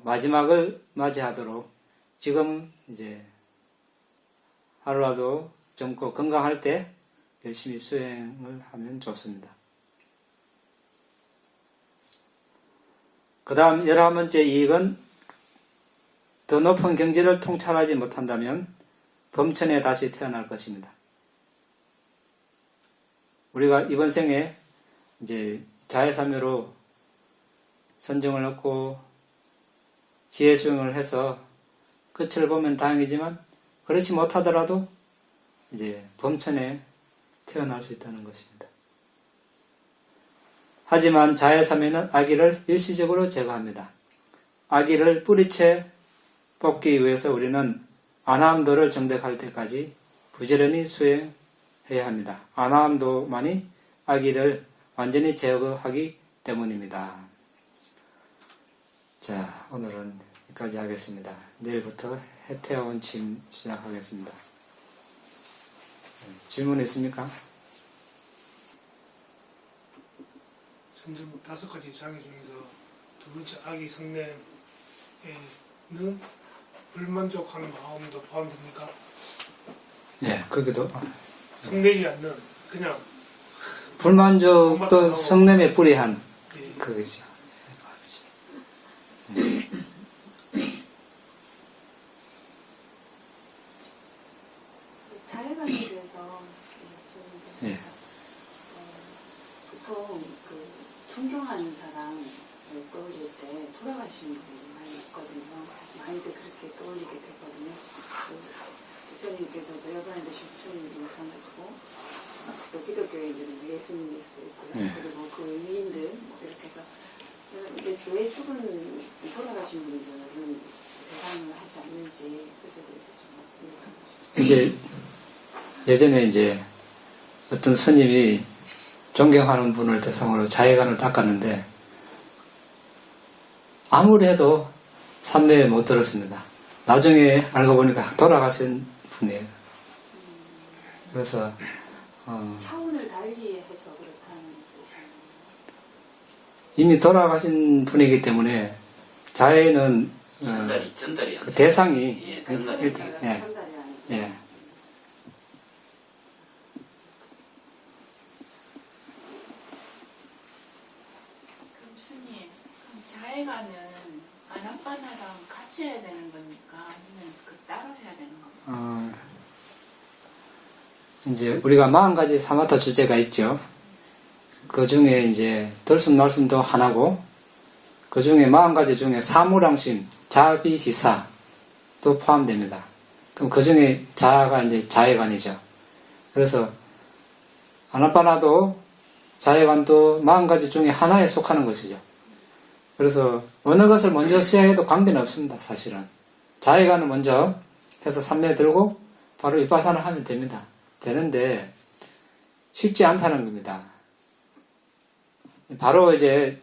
마지막을 맞이하도록 지금 이제 하루라도 젊고 건강할 때 열심히 수행을 하면 좋습니다. 그 다음 11번째 이익은 더 높은 경지를 통찰하지 못한다면 범천에 다시 태어날 것입니다. 우리가 이번 생에 이제 자해사묘로 선정을 얻고 지혜 수행을 해서 끝을 보면 다행이지만 그렇지 못하더라도 이제 범천에 태어날 수 있다는 것입니다. 하지만 자해사매는 악의를 일시적으로 제거합니다. 악의를 뿌리채 뽑기 위해서 우리는 아나함도를 정득할 때까지 부지런히 수행해야 합니다. 아나함도만이 악의를 완전히 제거하기 때문입니다. 자, 오늘은 여기까지 하겠습니다. 내일부터 해태원침 시작하겠습니다. 질문 있습니까? 선정 5가지 장애 중에서 두 번째 악의 성내에는 불만족하는 마음도 포함됩니까? 네, 거기도 성내지 않는 그냥 불만족도 성냄에 뿌리한 예. 그거죠. 자해관에 대해서 예. 보통 그 존경하는 사람을 떠올릴 때 돌아가신 분이 많이 있거든요. 많이들 그렇게 떠올리게 되거든요. 부처님께서도 여관에 계신 부처님도 마찬가지고 또 기독교인들은 예수님일 수도 있고요. 그리고 그 위인들 뭐 이렇게 해서 근데 왜 죽은 돌아가신 분들은 대상을 하지 않는지 그것에 대해서 좀 이제 예전에 이제 어떤 스님이 존경하는 분을 대상으로 자해관을 닦았는데 아무리 해도 삼매에 못 들었습니다. 나중에 알고 보니까 돌아가신 분이에요. 그래서 차원을 달리해서 그렇다는 뜻이에요. 이미 돌아가신 분이기 때문에 자해는 전달이 그 대상이 예, 일단 예. 전달이 아니고. 예. 그럼 스님, 그럼 자해가는 아나파나랑 같이 해야 되는 겁니까? 아니면 그 따로 해야 되는 겁니까? 이제 우리가 40가지 사마타 주제가 있죠. 그 중에 이제 들숨날숨도 하나고 그 중에 40가지 중에 사무랑심, 자비희사도 포함됩니다. 그럼 그 중에 자아가 이제 자해관이죠. 그래서 아나파나도 자해관도 40가지 중에 하나에 속하는 것이죠. 그래서 어느 것을 먼저 시작해도 관계는 없습니다. 사실은 자해관을 먼저 해서 삼매 들고 바로 윗바사나 하면 됩니다. 되는데 쉽지 않다는 겁니다. 바로 이제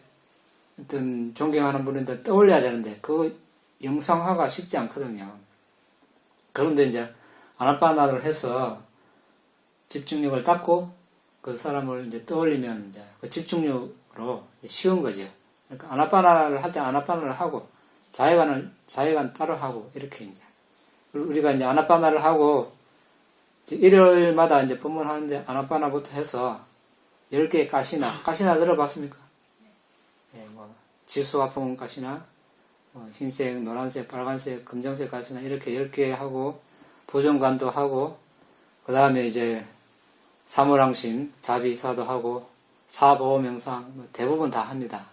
어떤 존경하는 분인데 떠올려야 되는데 그 영상화가 쉽지 않거든요. 그런데 이제 아나파나를 해서 집중력을 닦고 그 사람을 이제 떠올리면 이제 그 집중력으로 쉬운 거죠. 그러니까 아나파나를 할 때 아나파나를 하고 자해관 따로 하고 이렇게 이제 우리가 이제 아나파나를 하고 일요일마다 이제 법문하는데 아나파나부터 해서 10개의 가시나 들어봤습니까? 예, 뭐 지수화풍 가시나 흰색, 노란색, 빨간색, 검정색 가시나 이렇게 10개 하고 보정관도 하고 그 다음에 이제 사무랑심, 자비사도 하고 사보명상 대부분 다 합니다.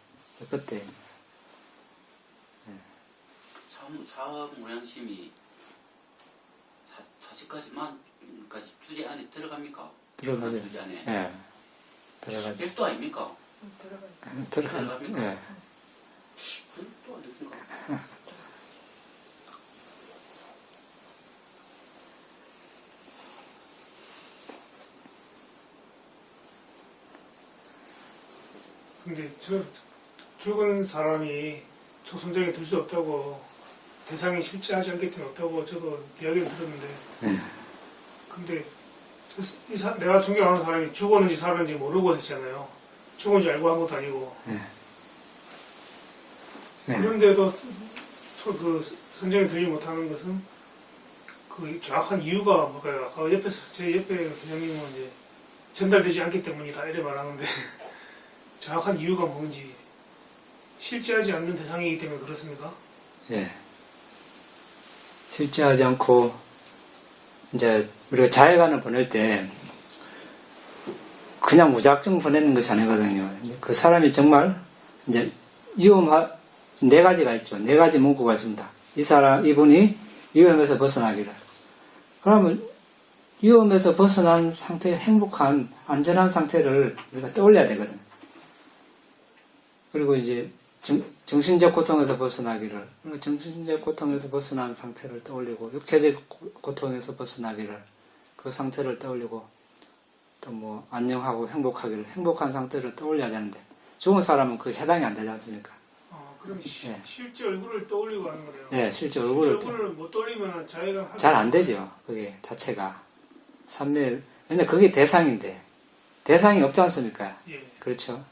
그때 사무량심이 40가지만까지 주제 안에 들어갑니까? 들어가죠. 주제 안에. 예, 들어가죠. 100도 아닙니까? 들어갑니까? 예. 100도 아닙니까? 근데 죽은 사람이 초선장에 들 수 없다고 대상이 실제하지 않기 때문에 없다고 저도 이야기를 들었는데 근데 내가 존경하는 사람이 죽었는지 살았는지 모르고 했잖아요. 죽은지 알고 한 것도 아니고 네. 그런데도 그 선정에 들지 못하는 것은 그 정확한 이유가 뭘까요? 아까 제 옆에 회장님은 이제 전달되지 않기 때문이다 이래 말하는데 정확한 이유가 뭔지 실제하지 않는 대상이기 때문에 그렇습니까? 예. 실제하지 않고 이제 우리가 자해관을 보낼 때 그냥 무작정 보내는 것이 아니거든요. 그 사람이 정말 이제 네 가지가 있죠. 네 가지 문구가 있습니다. 이분이 위험에서 벗어나기를. 그러면 위험에서 벗어난 상태의 행복한 안전한 상태를 우리가 떠올려야 되거든요. 그리고 이제 정신적 고통에서 벗어나기를, 정신적 고통에서 벗어난 상태를 떠올리고, 육체적 고통에서 벗어나기를, 그 상태를 떠올리고, 또 뭐, 안녕하고 행복하기를, 행복한 상태를 떠올려야 되는데, 죽은 사람은 그게 해당이 안 되지 않습니까? 그럼 예. 실제 얼굴을 떠올리고 하는 거네요. 예, 실제 얼굴을. 못 떠올리면 자기가 잘 안 되죠, 그게 자체가. 삼매, 근데 그게 대상인데, 대상이 없지 않습니까? 예. 그렇죠.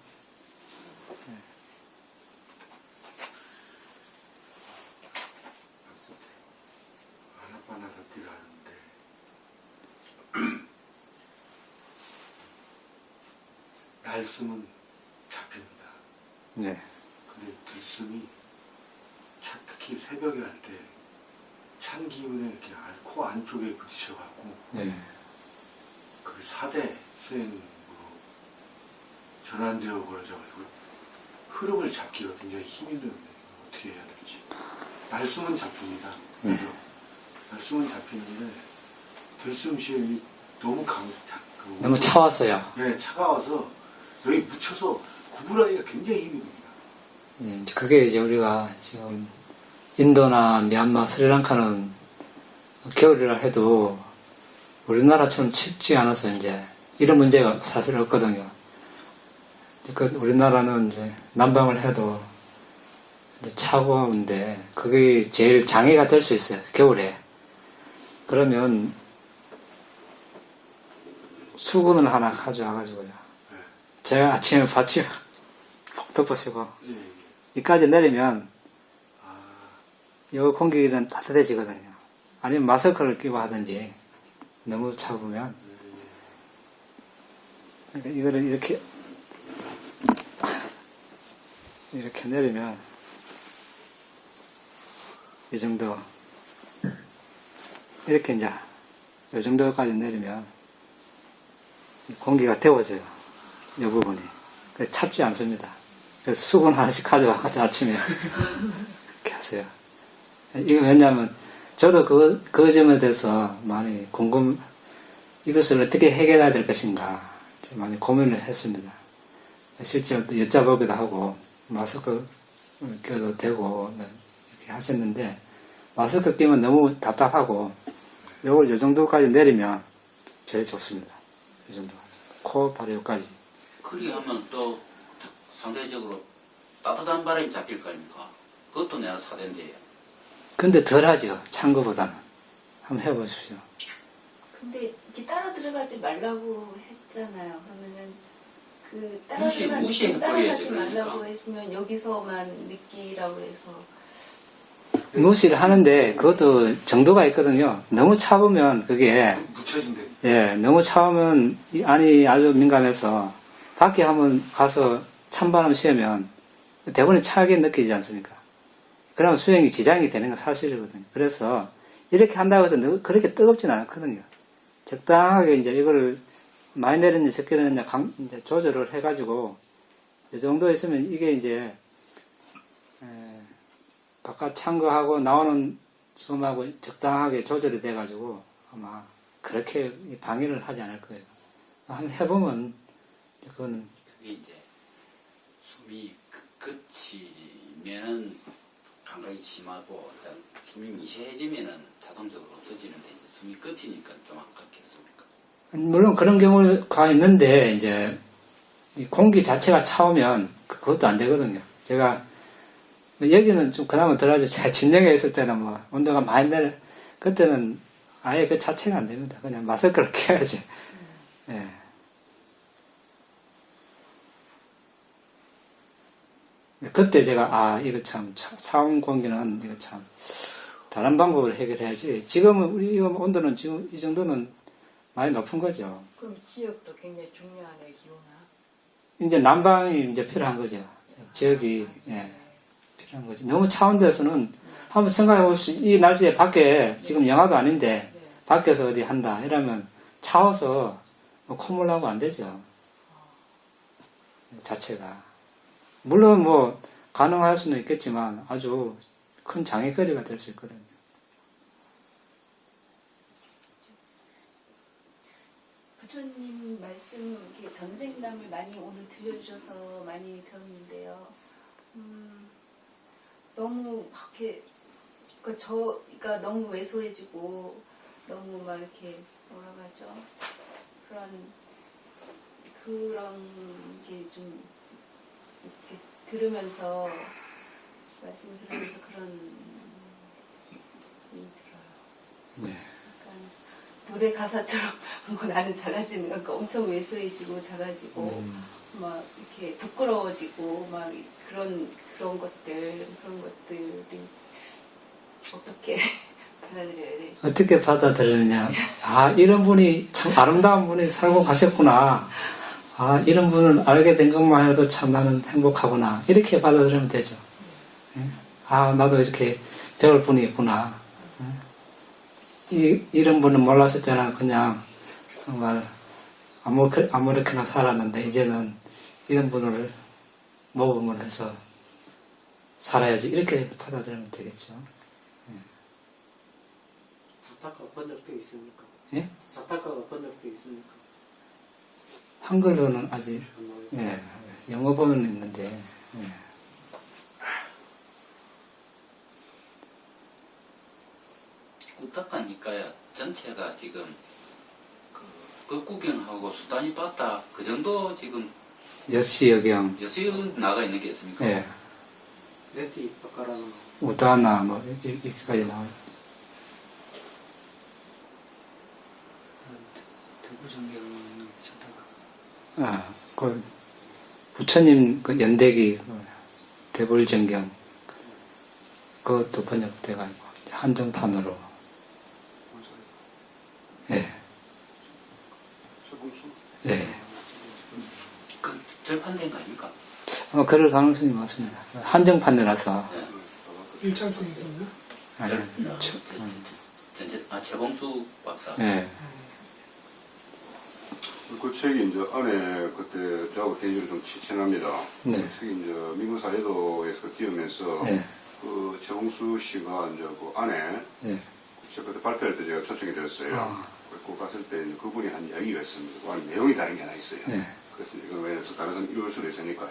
아나파나사티를 하는데 날숨은 잡힙니다. 네. 근데 들숨이 특히 새벽에 할 때 찬 기운에 이렇게 코 안쪽에 부딪혀갖고 네. 그 4대 수행으로 전환되어 버려져가지고 흐름을 잡기가 굉장히 힘이 드는데 어떻게 해야 될지. 날숨은 잡힙니다. 그죠? 날숨은 잡히는데 들숨 시험이 너무 너무 차왔어요. 네, 차가워서 여기 묻혀서 구분하기가 굉장히 힘이 듭니다. 예, 그게 이제 우리가 지금 인도나 미얀마, 스리랑카는 겨울이라 해도 우리나라처럼 춥지 않아서 이제 이런 문제가 사실 없거든요. 우리나라는 이제 난방을 해도 이제 차가운데 그게 제일 장애가 될 수 있어요. 겨울에. 그러면 수건을 하나 가져와가지고요. 제가 아침에 받침 푹 덮으시고 이까지 내리면 이 공기는 따뜻해지거든요. 아니면 마스크를 끼고 하든지 너무 차가우면 그러니까 이거를 이렇게 내리면 이 정도 이렇게 이제 이 정도까지 내리면 공기가 데워져요. 이 부분이. 그래서 찹지 않습니다. 그래서 수건 하나씩 가져와가지고 아침에 이렇게 하세요. 이거 왜냐하면 저도 그 점에 대해서 많이 이것을 어떻게 해결해야 될 것인가 많이 고민을 했습니다. 실제 여쭤보기도 하고 마스크 껴도 되고 이렇게 하셨는데 마스크 끼면 너무 답답하고 요걸 요 정도까지 내리면 제일 좋습니다. 이 정도. 코 바로 여기까지. 그리 하면 또 상대적으로 따뜻한 바람이 잡힐 거 아닙니까? 그것도 내가 사대인데. 근데 덜하죠. 찬 거보다는. 한번 해보십시오. 근데 이렇게 따로 들어가지 말라고 했잖아요. 그러면은 그 따로 무시- 들어가지 무시해버려야지, 말라고 그러니까. 했으면 여기서만 느끼라고 해서 무시를 하는데 그것도 정도가 있거든요. 너무 차보면 그게 묻혀진대. 예, 너무 차오면 이 안이 아주 민감해서 밖에 한번 가서 찬바람 쐬면 대부분 차게 느끼지 않습니까? 그러면 수행이 지장이 되는 건 사실이거든요. 그래서 이렇게 한다고 해서 그렇게 뜨겁진 않거든요. 적당하게 이제 이거를 많이 내렸냐 적게 내렸냐 이제 조절을 해가지고 이 정도 있으면 이게 이제 바깥 찬 거하고 나오는 지금하고 적당하게 조절이 돼가지고 아마 그렇게 방해를 하지 않을 거예요. 한번 해보면 그거는 그게 이제 숨이 그치면은 감각이 심하고 일단 숨이 미세해지면은 자동적으로 없어지는데 이제 숨이 끝이니까 좀 아깝겠습니까? 물론 그런 경우가 있는데 이제 이 공기 자체가 차오면 그것도 안 되거든요. 제가 여기는 좀 그나마 덜하죠. 제가 진정에 있을 때는 뭐 온도가 많이 내려 그때는 아예 그 자체가 안 됩니다. 그냥 마스크를 껴야지. 예. 그때 제가 이거 참 차온 공기는 이거 참 다른 방법을 해결해야지. 지금은 우리 이거 온도는 지금 이 정도는 많이 높은 거죠. 그럼 지역도 굉장히 중요하네, 기온아. 이제 난방이 이제 필요한 거죠. 지역이 필요한 거지. 너무 차온 데서는 한번 생각해 보십시오. 이 날씨에 밖에 지금 영하도 아닌데 밖에서 어디 한다 이러면 차워서 뭐 콧물 나고 안 되죠. 자체가. 물론 뭐 가능할 수는 있겠지만 아주 큰 장애거리가 될 수 있거든요. 부처님 말씀 이렇게 전생담을 많이 오늘 들려주셔서 많이 들었는데요. 너무 막 이렇게 그러니까 너무 왜소해지고 너무 막 이렇게 뭐라고 하죠? 그런 게 좀 이렇게 들으면서 말씀을 들으면서 그런 느낌이 들어요. 네. 약간 노래 가사처럼 뭐 나는 작아지는 거 그러니까 엄청 왜소해지고 작아지고 막 이렇게 부끄러워지고 막 그런 것들이 어떻게 받아들여야 돼? 어떻게 받아들이느냐. 이런 분이 참 아름다운 분이 살고 가셨구나. 이런 분을 알게 된 것만 해도 참 나는 행복하구나. 이렇게 받아들이면 되죠. 나도 이렇게 배울 분이 있구나. 이런 분은 몰랐을 때는 그냥 정말 아무렇게나 살았는데 이제는 이런 분을 모범을 해서 살아야지. 이렇게 받아들이면 되겠죠. 자타가 번역되어 있습니까? 예? 자타가가 번역되어 있습니까? 한글로는 아직 영어본은 있는데 꾸딱하니까야 전체가 지금 그 구경하고 수단이 빠따 그 정도 지금 여시여경 여수 나가 있는 게 있습니까? 네티 바카라는 우다나 뭐 이렇게까지 나와요. 대구정경은 자타가 그 부처님 그 연대기 대불정경 그것도 번역돼가지고 한정판으로 그 절판된 거 아닙니까? 아마 그럴 가능성이 많습니다. 한정판이라서 일창성에서는 최봉수 박사. 그 책이 이제 안에 그때 저하고 개인적으로 좀 친합니다. 그 책이 이제 미국 사회도에서 띄우면서 그 최홍수 씨가 이제 그 안에 책 그때 발표할 때 제가 초청이 되었어요. 그 갔을 때 이제 그분이 한 이야기가 있습니다. 그 안에 내용이 다른 게 하나 있어요. 그래서 이건 왜 다른 사람 읽을 수도 있으니까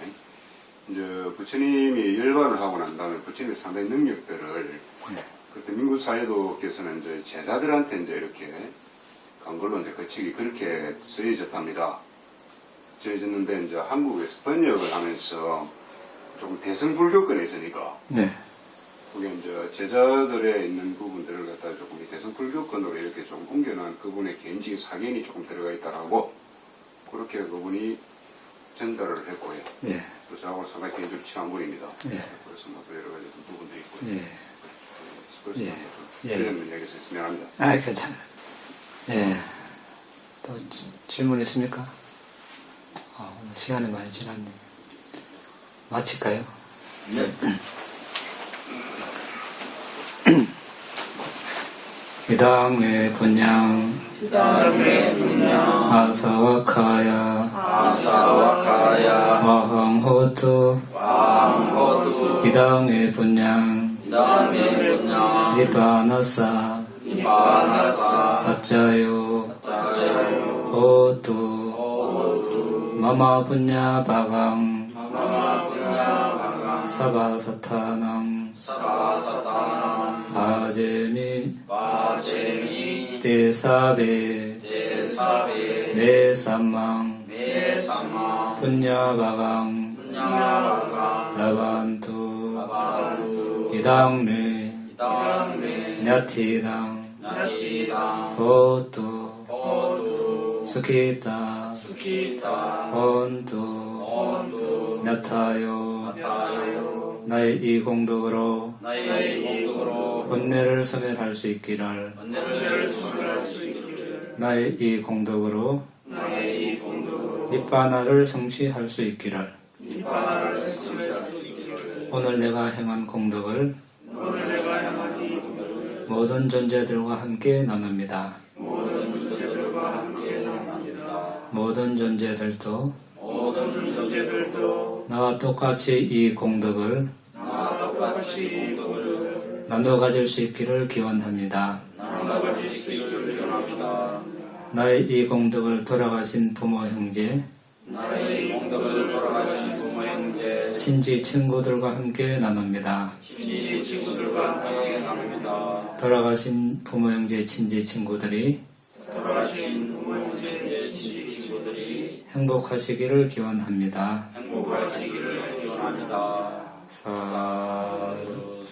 이제 부처님이 열반을 하고 난 다음에 부처님의 상당히 능력들을 그때 민국 민구사회도께서는 이제 제자들한테 이제 이렇게 간 걸로 이제 그 책이 그렇게 쓰여졌답니다. 쓰여졌는데 이제 한국에서 번역을 하면서 조금 대승불교권에 있으니까 네. 그게 이제 제자들에 있는 부분들을 갖다가 조금 이 대승불교권으로 이렇게 좀 옮겨놓은 그분의 개인적인 사견이 조금 들어가 있다라고 그렇게 그분이 전달을 했고요. 예. 또 저하고 상당히 개인적으로 친한 분입니다. 예. 그래서 뭐 또 여러 가지 부분도 있고요. 예. 그래서 예. 예. 이런 이야기에서 미안합니다. 아, 괜찮아요. 예. 또 질문 있습니까? 오늘 시간이 많이 지났네. 마칠까요? 네. 이당의 분양 아사와카야 와항호두 이당의 분양 니바나사 아짜요 호두 마마 분야 바강 사바사타낭 바제미 데사베 메삼망 분야바강 라반투 이당네 냐티당 호투 수키타 혼투 냐타요 나의 이 공덕으로 번뇌를 소멸할 수 있기를 나의 이 공덕으로 니바나를 성취할 수 있기를 오늘 내가 행한 공덕을 모든 존재들과 함께 나눕니다. 모든 존재들도 나와 똑같이 이 공덕을 나눠 가질 수 있기를 기원합니다. 나의 이 공덕을 돌아가신 부모 형제, 친지 친구들과 함께 나눕니다. 돌아가신 부모 형제 친지 친구들이 행복하시기를 기원합니다. 사두